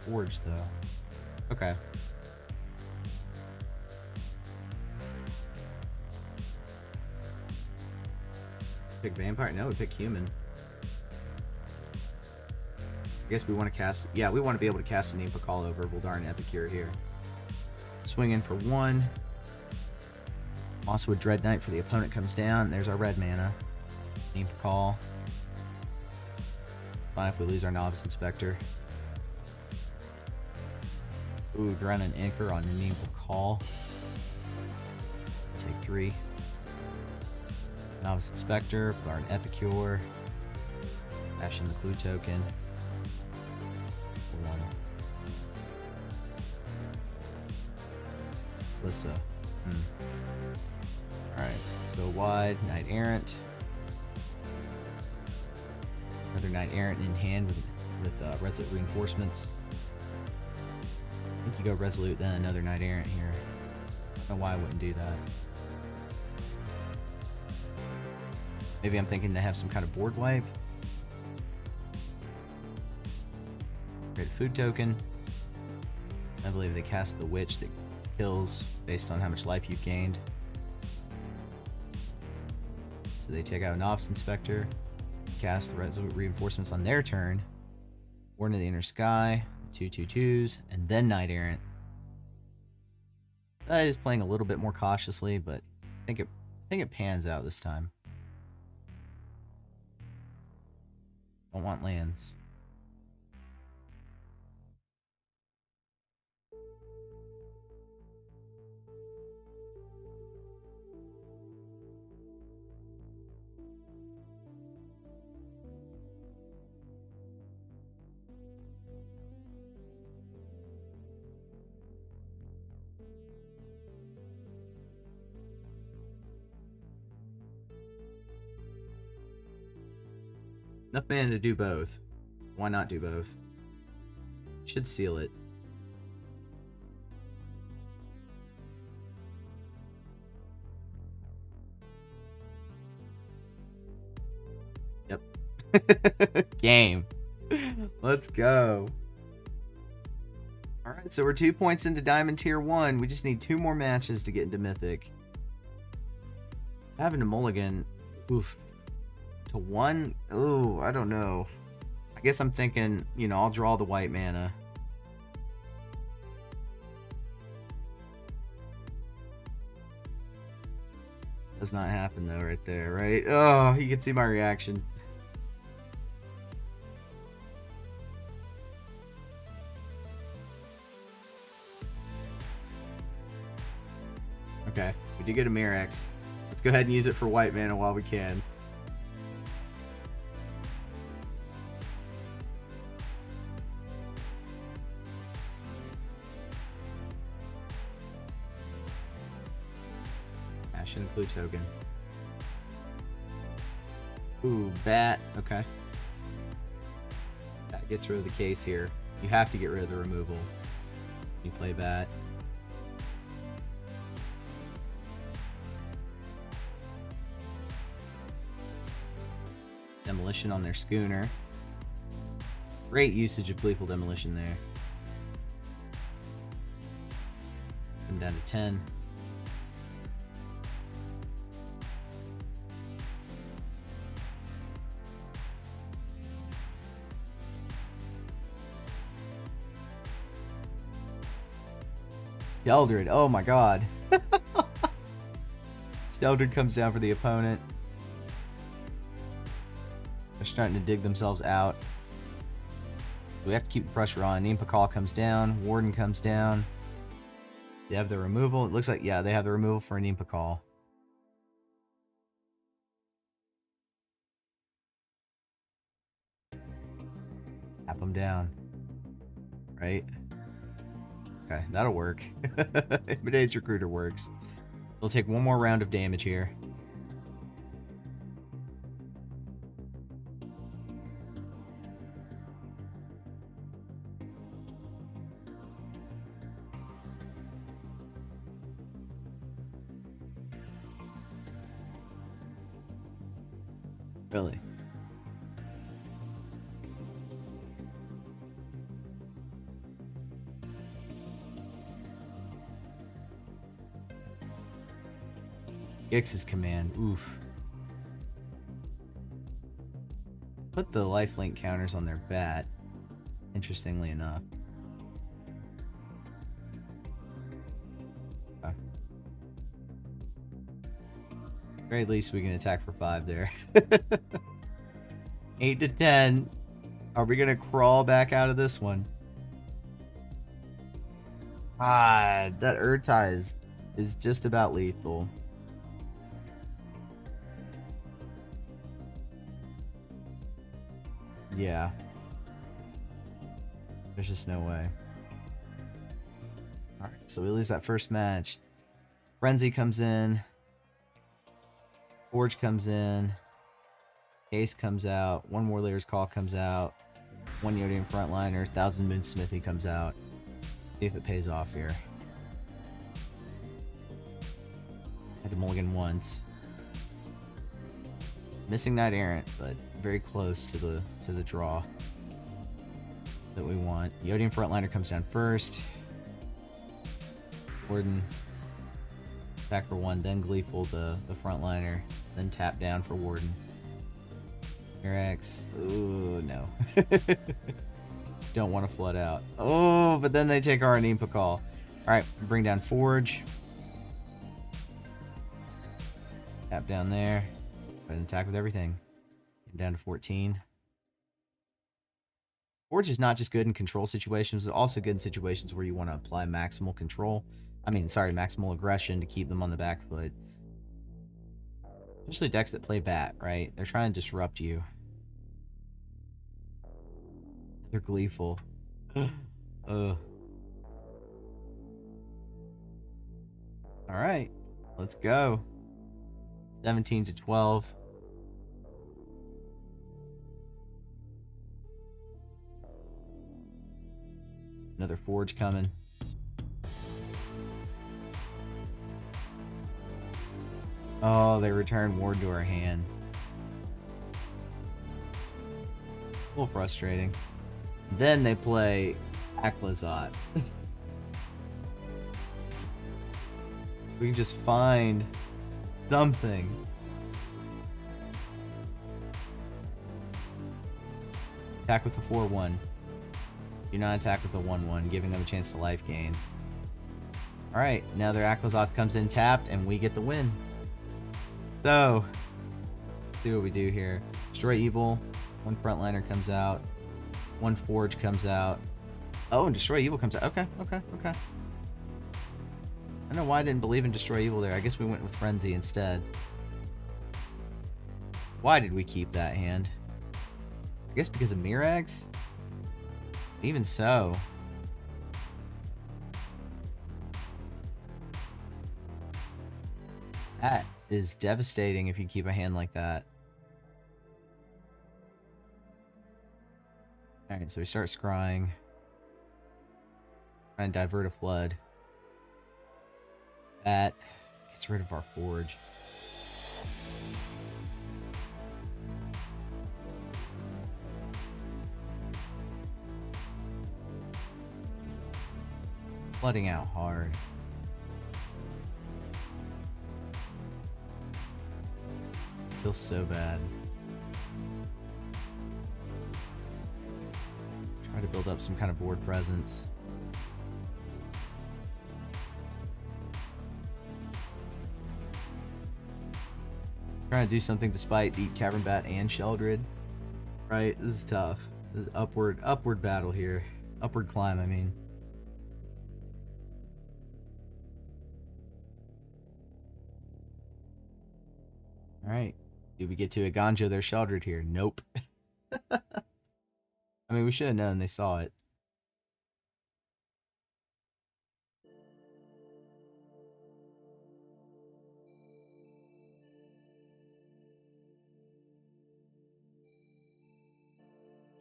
Forge, though. Okay. Pick Vampire? No, we pick Human. I guess we want to cast... Yeah, we want to be able to cast an Call over Voldaren Epicure here. Swing in for 1. Mosswood Dread Knight for the opponent comes down. There's our red mana. Call. Fine if we lose our Novice Inspector. Ooh, Drown Anchor on Call. Take 3. Novice Inspector, Voldaren Epicure. Cash in the clue token. 1. Lissa. Alright, go wide. Knight Errant. Another Knight Errant in hand with Resolute Reinforcements. I think you go Resolute, then another Knight Errant here. I don't know why I wouldn't do that. Maybe I'm thinking to have some kind of board wipe. Create a food token. I believe they cast the Witch that kills based on how much life you've gained. So they take out a Novice Inspector, cast the Resolute Reinforcements on their turn, Warden of the Inner Sky, 2/2/2s, and then Knight Errant. That is playing a little bit more cautiously, but I think it pans out this time. Don't want lands. Enough mana to do both. Why not do both? Should seal it. Yep. Game. Let's go. Alright, so we're 2 points into Diamond Tier 1. We just need 2 more matches to get into Mythic. Having a mulligan. Oof. To 1? Oh, I don't know. I guess I'm thinking, you know, I'll draw the white mana. Does not happen though right there, right? Oh, you can see my reaction. Okay, we did get a Mirrex. Let's go ahead and use it for white mana while we can. Clue token. Ooh, bat. Okay. That gets rid of the case here. You have to get rid of the removal. You play bat. Demolition on their schooner. Great usage of Gleeful Demolition there. Come down to 10. Sheldred, oh my god. Sheldred comes down for the opponent. They're starting to dig themselves out. We have to keep the pressure on. Pakal comes down. Warden comes down. They have the removal. It looks like, yeah, they have the removal for a Pakal. Tap them down. Right? Okay, that'll work. Intimidates Recruiter works. We'll take one more round of damage here. Really? Gix's command. Oof. Put the lifelink counters on their bat. Interestingly enough. Okay. Very least we can attack for 5 there. 8 to 10. Are we gonna crawl back out of this one? Ah, that Urtai is just about lethal. Yeah. There's just no way. Alright, so we lose that first match. Frenzy comes in. Forge comes in. Case comes out. One Warrior's Call comes out. One Yodian Frontliner. Thousand Moon Smithy comes out. See if it pays off here. Had to mulligan once. Missing Knight Errant, but very close to the draw that we want. Yodian Frontliner comes down first. Warden attack for 1, then Gleeful the Frontliner, then tap down for Warden. Mirax, ooh no. Don't want to flood out. Oh, but then they take our Anima Call. Alright, bring down Forge. Tap down there. And attack with everything. Get down to 14. Forge is not just good in control situations, it's also good in situations where you want to apply maximal control. Maximal aggression to keep them on the back foot. Especially decks that play bat, right? They're trying to disrupt you. They're gleeful. Alright, let's go. 17 to 12. Another Forge coming. Oh, they return Ward to our hand. A little frustrating. Then they play Aklazotz. We can just find something. Attack with the 4-1. Do not attack with the 1-1, giving them a chance to life gain. Alright, now their Aklazotz comes in tapped, and we get the win. So, let's see what we do here. Destroy Evil. One Frontliner comes out. One Forge comes out. Oh, and Destroy Evil comes out. Okay. I don't know why I didn't believe in Destroy Evil there. I guess we went with Frenzy instead. Why did we keep that hand? I guess because of Mirax? Even so. That is devastating if you keep a hand like that. Alright, so we start scrying. Try and divert a flood. That gets rid of our Forge. Flooding out hard. Feels so bad. Try to build up some kind of board presence. Trying to do something despite Deep Cavern Bat and Sheldred. Right, this is tough. This is upward battle here. Upward climb, I mean. Alright. Did we get to a Ganjo their Sheldred here? Nope. I mean, we should have known they saw it.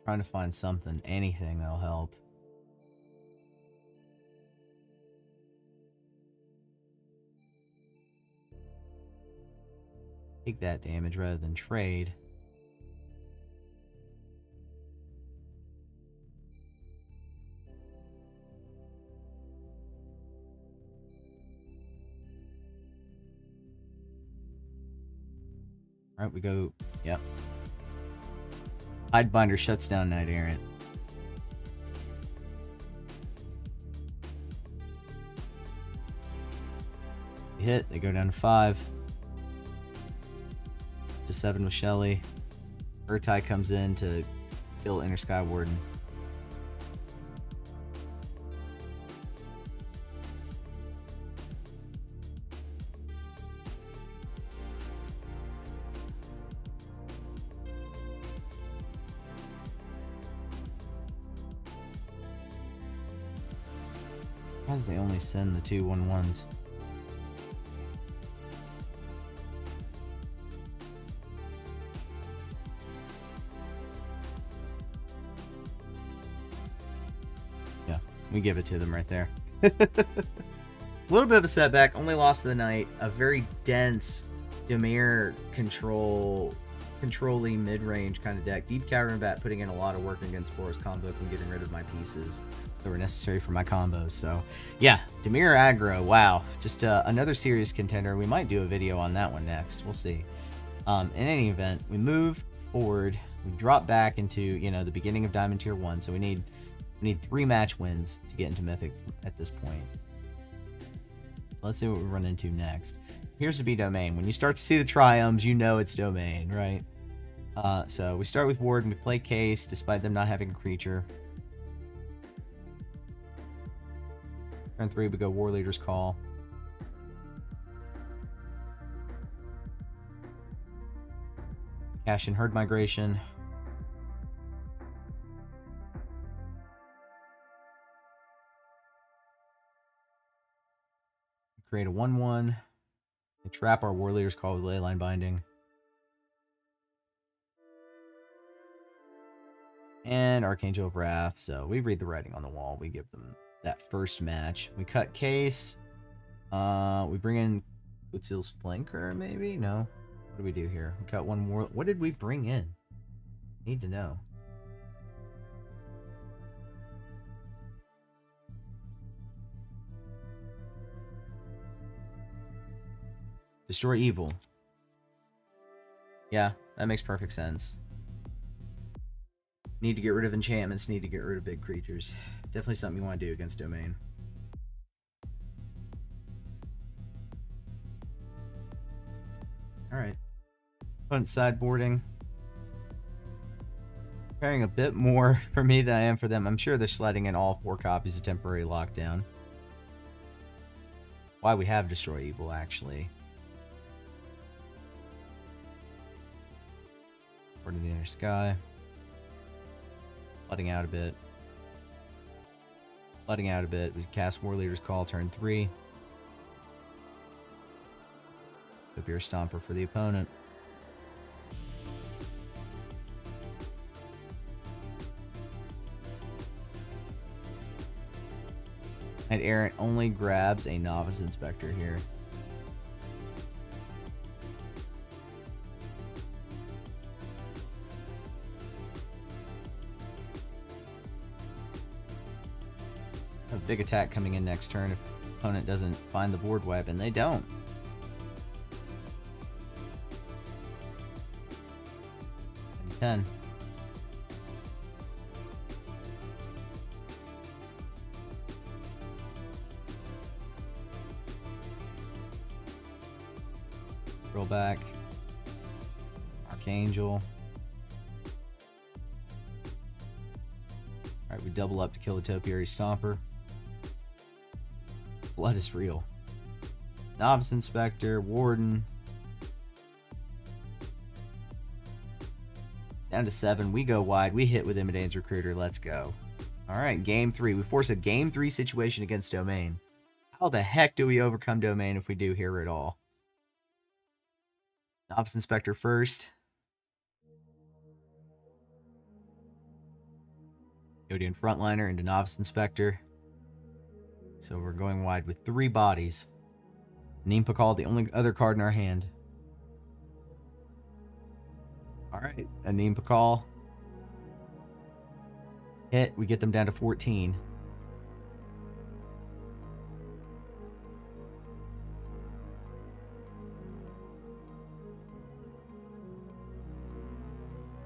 Trying to find something, anything that'll help. Take that damage rather than trade. Alright, we go. Yep. Hidebinder shuts down Knight Errant. Hit, they go down to 5. To 7 with Shelly. Urtai comes in to kill Inner Sky Warden. Because they only send the 2/1/1s. Yeah, we give it to them right there. A little bit of a setback. Only lost to the Knight. A very dense Dimir controlling mid-range kind of deck. Deep Cavern Bat putting in a lot of work against Boros Convoke and getting rid of my pieces that were necessary for my combos. So yeah, Dimir aggro, wow, just another serious contender. We might do a video on that one next, we'll see. In any event, we move forward, we drop back into, you know, the beginning of Diamond Tier 1, so we need 3 match wins to get into Mythic at this point. So let's see what we run into next. Here's to be Domain. When you start to see the triumphs, you know it's Domain, right? So we start with Warden, we play Case, despite them not having a creature. Turn 3, we go War Leader's Call. Cash in Herd Migration. Create a 1/1. We trap our War Leader's Call with Leyline Binding. And Archangel of Wrath. So we read the writing on the wall. We give them that first match. We cut Case. We bring in Utsil's Flanker, maybe? No. What do we do here? We cut one more. What did we bring in? Need to know. Destroy Evil. Yeah, that makes perfect sense. Need to get rid of enchantments, need to get rid of big creatures. Definitely something you want to do against Domain. Alright. Opponent sideboarding. Preparing a bit more for me than I am for them. I'm sure they're sliding in all 4 copies of Temporary Lockdown. Why we have Destroy Evil, actually. According to the Inner Sky. Flooding out a bit. Flooding out a bit. We cast War Leader's Call, turn 3. Beer Stomper for the opponent. Knight Errant only grabs a Novice Inspector here. A big attack coming in next turn if opponent doesn't find the board wipe, and they don't. And 10. Roll back. Archangel. Alright, we double up to kill the Topiary Stomper. Blood is real. Novice Inspector, Warden. Down to 7. We go wide. We hit with Imidane's Recruiter. Let's go. Alright, game 3. We force a game 3 situation against Domain. How the heck do we overcome Domain if we do here at all? Novice Inspector first. Custodian Frontliner into Novice Inspector. So we're going wide with 3 bodies. Neem Pakal, the only other card in our hand. Alright, a Neem Pakal. Hit, we get them down to 14.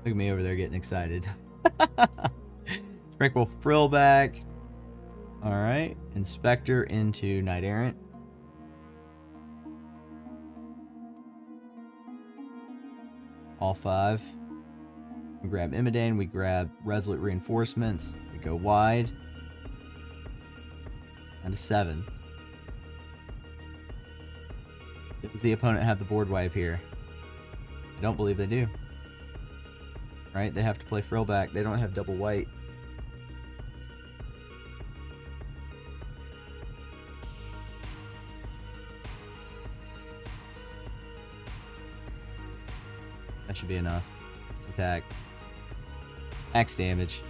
Look at me over there getting excited. Sprinkle Frill back. Alright, Inspector into Knight Errant. All 5. We grab Imidane, we grab Resolute Reinforcements, we go wide. Down to 7. Does the opponent have the board wipe here? I don't believe they do. Right? They have to play Frill back. They don't have double white. That should be enough. Just attack. Max damage.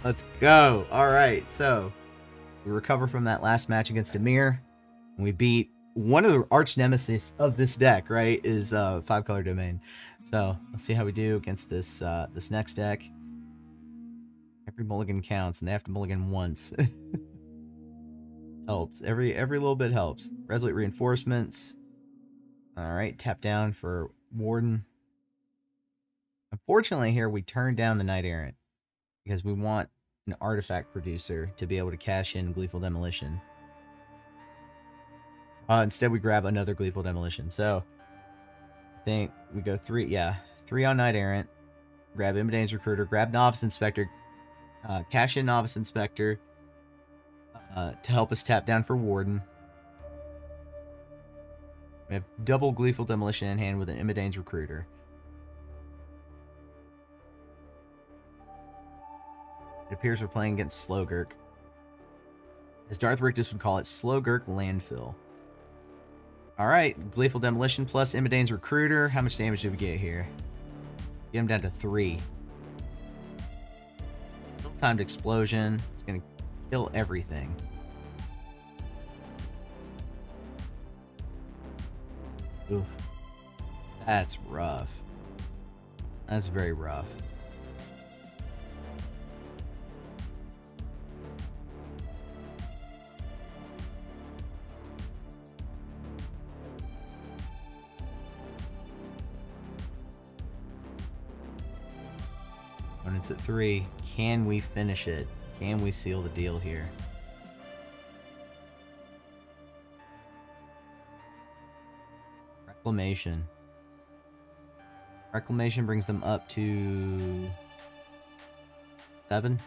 Let's go. Alright, so we recover from that last match against Amir. And we beat one of the arch nemesis of this deck, right? Is 5-color domain. So let's see how we do against this this next deck. Every mulligan counts, and they have to mulligan once. Helps. Every little bit helps. Resolute Reinforcements. Alright, tap down for Warden. Unfortunately here we turn down the Knight Errant because we want an artifact producer to be able to cash in Gleeful Demolition. Instead we grab another Gleeful Demolition. So I think we go 3 on Knight Errant. Grab Imidane's Recruiter, grab Novice Inspector, cash in Novice Inspector to help us tap down for Warden. We have double Gleeful Demolition in hand with an Imidane's Recruiter. It appears we're playing against Slogurk. As Darth Rictus would call it, Slogurk Landfill. Alright, Gleeful Demolition plus Imidane's Recruiter. How much damage did we get here? Get him down to 3. Timed Explosion. It's going to kill everything. Oof. That's rough. That's very rough. Opponent's at 3. Can we finish it? Can we seal the deal here? Reclamation. Reclamation brings them up to 7.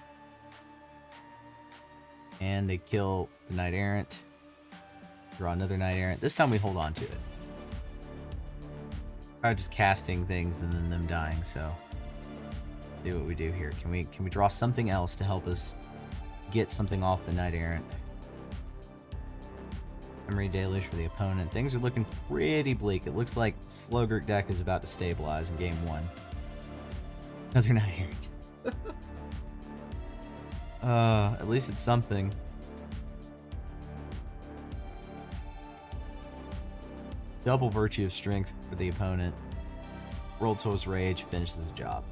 And they kill the Knight Errant. Draw another Knight Errant. This time we hold on to it. Probably just casting things and then them dying, so see what we do here. Can we draw something else to help us get something off the Knight Errant? Memory Deluge for the opponent. Things are looking pretty bleak. It looks like Slogurk deck is about to stabilize in game 1. Another Knight Errant. At least it's something. Double Virtue of Strength for the opponent. World Soul's Rage finishes the job.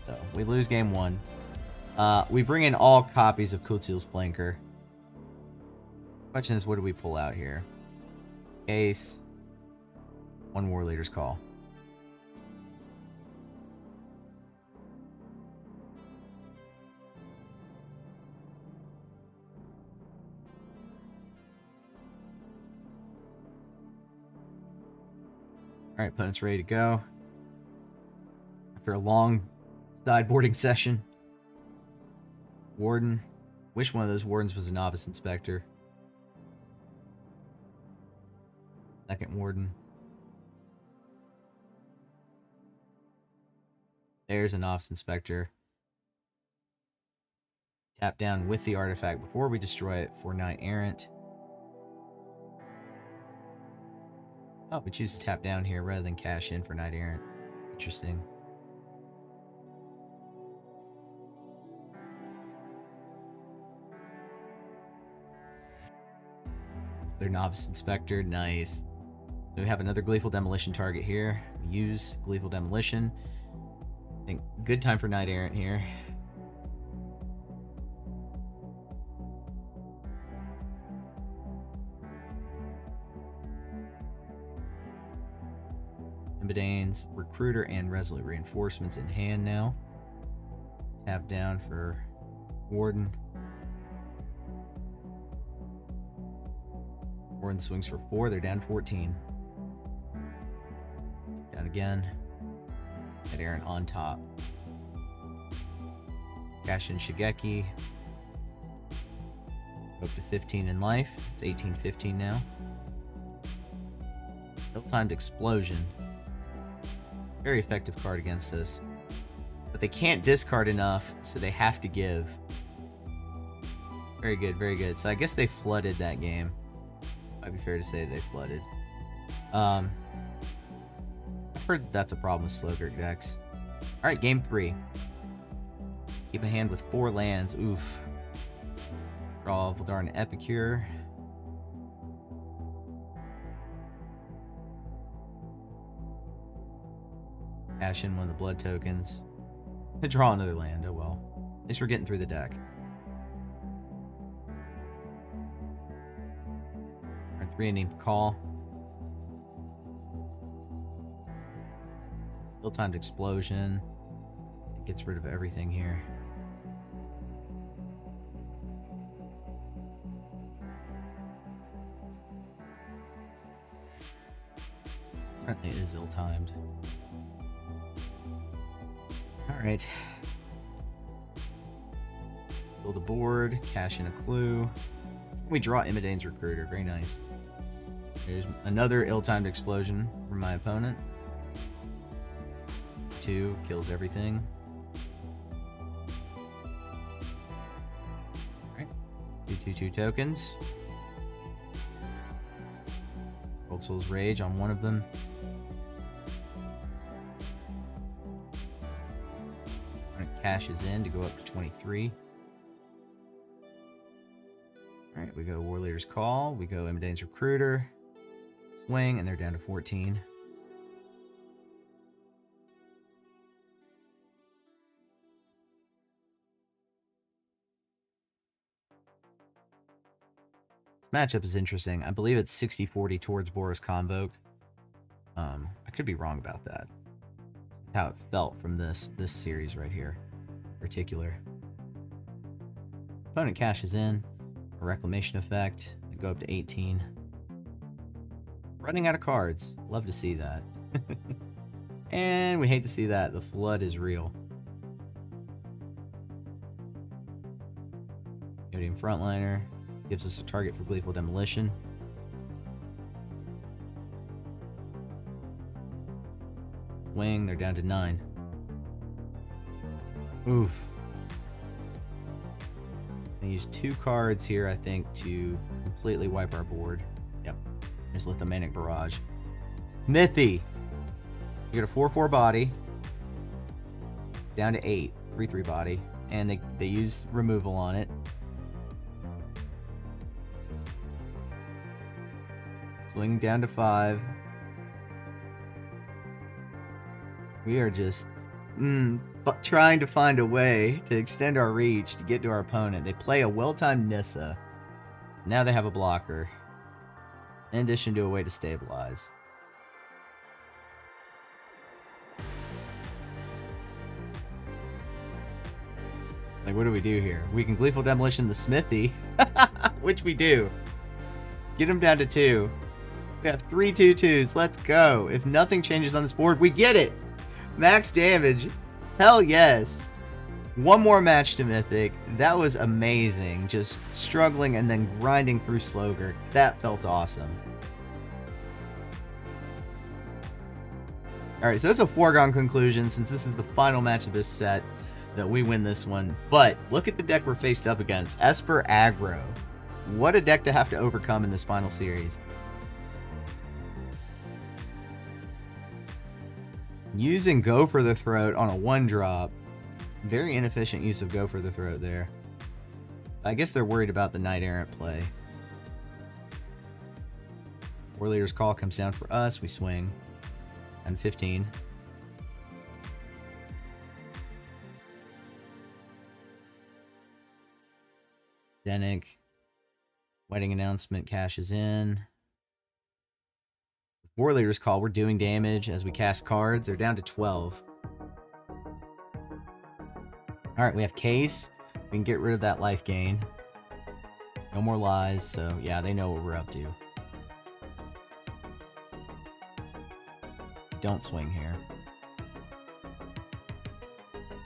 So, we lose game 1. We bring in all copies of Kutil's Flanker. Question is, what do we pull out here? Ace. 1 War Leader's Call. Alright, opponent's ready to go. After a long sideboarding session. Warden. Wish one of those wardens was a Novice Inspector. Second Warden. There's a Novice Inspector. Tap down with the artifact before we destroy it for Knight Errant. Oh, we choose to tap down here rather than cash in for Knight Errant. Interesting. Their Novice Inspector, nice. So we have another Gleeful Demolition target here. We use Gleeful Demolition. I think good time for Knight Errant here. Imbidane's Recruiter and Resolute Reinforcements in hand now. Tap down for Warden. Warden swings for 4. They're down 14. Down again. Knight Errant on top. Cash in Shigeki. Go up to 15 in life. It's 18-15 now. Ill-timed Explosion. Very effective card against us. But they can't discard enough, so they have to give. Very good, very good. So I guess they flooded that game. Might be fair to say they flooded. I've heard that's a problem with Slogurk decks. Alright, game 3. Keep a hand with 4 lands. Oof. Draw Voldaran Epicure. Cash in one of the blood tokens. Draw another land. Oh well. At least we're getting through the deck. Our 3 ending call. Ill-timed Explosion. It gets rid of everything here. Certainly is ill-timed. Alright. Build a board, cash in a clue. We draw Imbidane's Recruiter. Very nice. There's another ill-timed explosion from my opponent. 2 kills everything. Alright. 2/2/2 tokens. Cold Soul's Rage on one of them. Cashes in to go up to 23. Alright, we go War Leader's Call. We go Imbidane's Recruiter. Swing, and they're down to 14. This matchup is interesting. I believe it's 60-40 towards Boros Convoke. I could be wrong about that. That's how it felt from this series right here. Particular. Opponent cashes in. A Reclamation effect. They go up to 18. Running out of cards. Love to see that. And we hate to see that. The flood is real. Odium Frontliner. Gives us a target for Gleeful Demolition. Swing. They're down to 9. Oof. I use 2 cards here, I think, to completely wipe our board. Yep. There's Lithomanic Barrage. Smithy! You get a 4/4 body. Down to 8. 3/3 body. And they use removal on it. Swing down to 5. We are just but trying to find a way to extend our reach to get to our opponent. They play a well-timed Nissa. Now they have a blocker. In addition to a way to stabilize. Like, what do we do here? We can Gleeful Demolition the Smithy. Which we do. Get him down to 2. We have 3 2/2s. Let's go. If nothing changes on this board, we get it. Max damage. Hell yes. One more match to Mythic. That was amazing. Just struggling and then grinding through Slogurk. That felt awesome. Alright, so that's a foregone conclusion since this is the final match of this set that we win this one. But look at the deck we're faced up against. Esper Aggro. What a deck to have to overcome in this final series. Using Go for the Throat on a 1-drop. Very inefficient use of Go for the Throat there. I guess they're worried about the Knight Errant play. War Leader's Call comes down for us. We swing. And 15. Denick. Wedding Announcement cashes in. War Leader's Call, we're doing damage as we cast cards. They're down to 12. Alright, we have Case. We can get rid of that life gain. No more lies, so yeah, they know what we're up to. Don't swing here.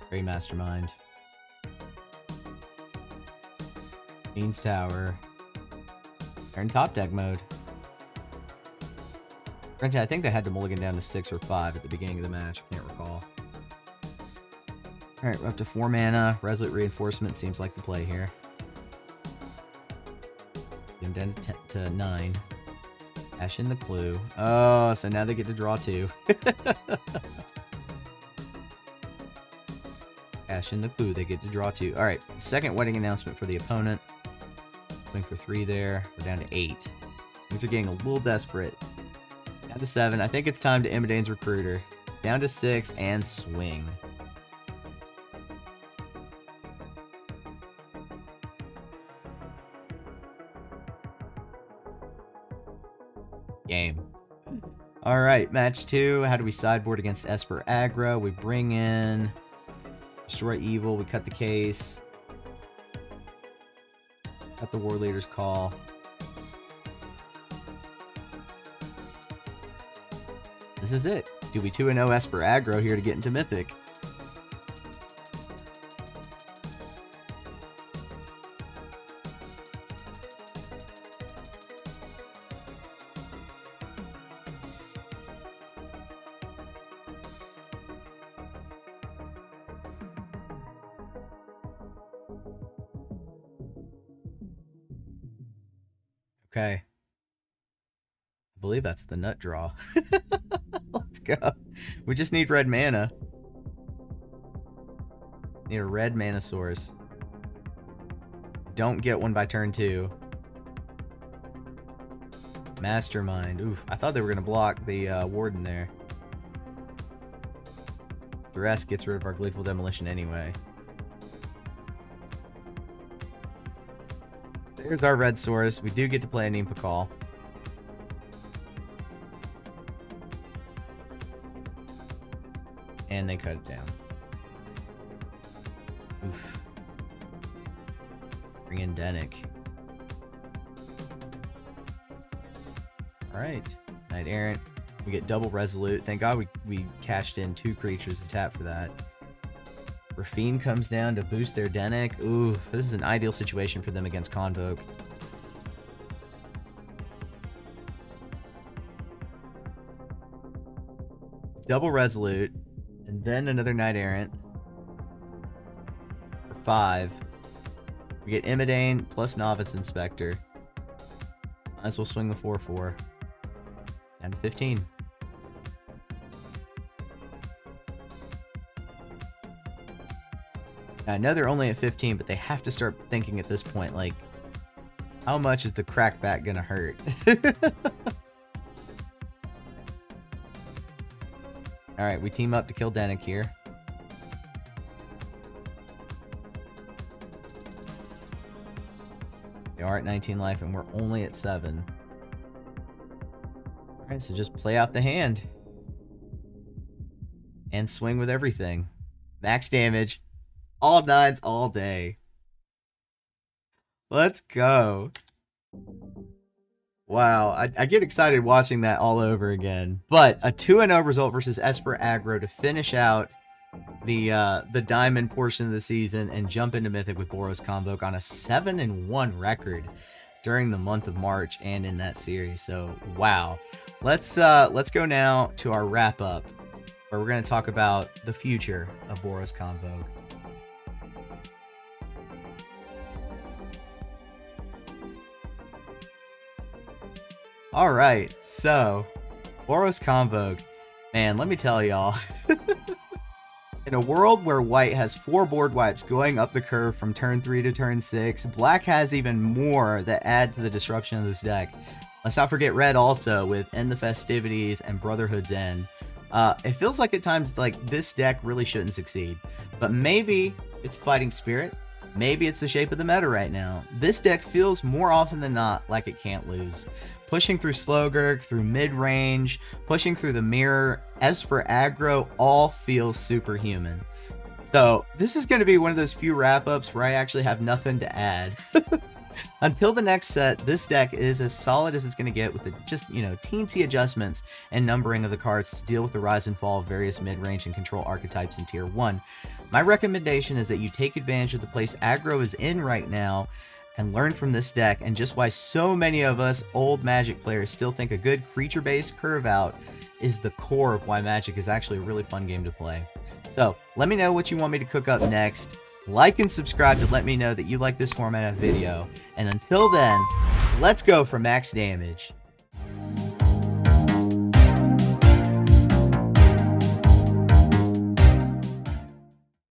Great Mastermind. Fiend's Tower. They're in top deck mode. Granted, I think they had to mulligan down to 6 or 5 at the beginning of the match. I can't recall. Alright, we're up to 4 mana. Resolute Reinforcement seems like the play here. Get them down to 9. Cash in the Clue. Oh, so now they get to draw 2. Cash in the Clue, they get to draw 2. Alright, second Wedding Announcement for the opponent. Swing for 3 there. We're down to 8. Things are getting a little desperate. Down to 7. I think it's time to Imidane's Recruiter. It's down to 6 and swing. Game. Alright, match 2. How do we sideboard against Esper Aggro? We bring in Destroy Evil. We cut the Case. Cut the War Leader's Call. This is it. Do we 2-0 Esper Aggro here to get into Mythic? Okay. I believe that's the nut draw. Let's go. We just need red mana. Need a red mana source. Don't get one by turn 2. Mastermind. Oof. I thought they were going to block the Warden there. Duress gets rid of our Gleeful Demolition anyway. There's our red source. We do get to play a Nimpa Call. And they cut it down. Oof. Bring in Denick. Alright. Knight Errant. We get double Resolute. Thank God we cashed in 2 creatures to tap for that. Rafine comes down to boost their Denick. Ooh, this is an ideal situation for them against Convoke. Double Resolute. And then another Knight Errant. For 5. We get Imidane plus Novice Inspector. Might as well swing the 4/4. Down to 15. I know they're only at 15, but they have to start thinking at this point, like, how much is the crackback gonna hurt? Alright, we team up to kill Denick here. They are at 19 life, and we're only at 7. Alright, so just play out the hand. And swing with everything. Max damage. All 9s all day. Let's go. Wow, I get excited watching that all over again. But a 2-0 result versus Esper Aggro to finish out the diamond portion of the season and jump into Mythic with Boros Convoke on a 7-1 record during the month of March and in that series. So wow. Let's go now to our wrap up, where we're going to talk about the future of Boros Convoke. Alright, so Boros Convoke. Man, let me tell y'all. In a world where white has 4 board wipes going up the curve from turn 3 to turn 6, black has even more that add to the disruption of this deck. Let's not forget red also with End the Festivities and Brotherhood's End. It feels like at times like this deck really shouldn't succeed, but maybe it's Fighting Spirit. Maybe it's the shape of the meta right now. This deck feels more often than not like it can't lose. Pushing through Slogurk, through mid-range, pushing through the mirror, Esper aggro, all feels superhuman. So this is going to be one of those few wrap-ups where I actually have nothing to add. Until the next set, this deck is as solid as it's going to get with the just, teensy adjustments and numbering of the cards to deal with the rise and fall of various mid-range and control archetypes in Tier 1. My recommendation is that you take advantage of the place aggro is in right now and learn from this deck, and just why so many of us old Magic players still think a good creature-based curve out is the core of why Magic is actually a really fun game to play. So let me know what you want me to cook up next. Like and subscribe to let me know that you like this format of video. And until then, let's go for max damage.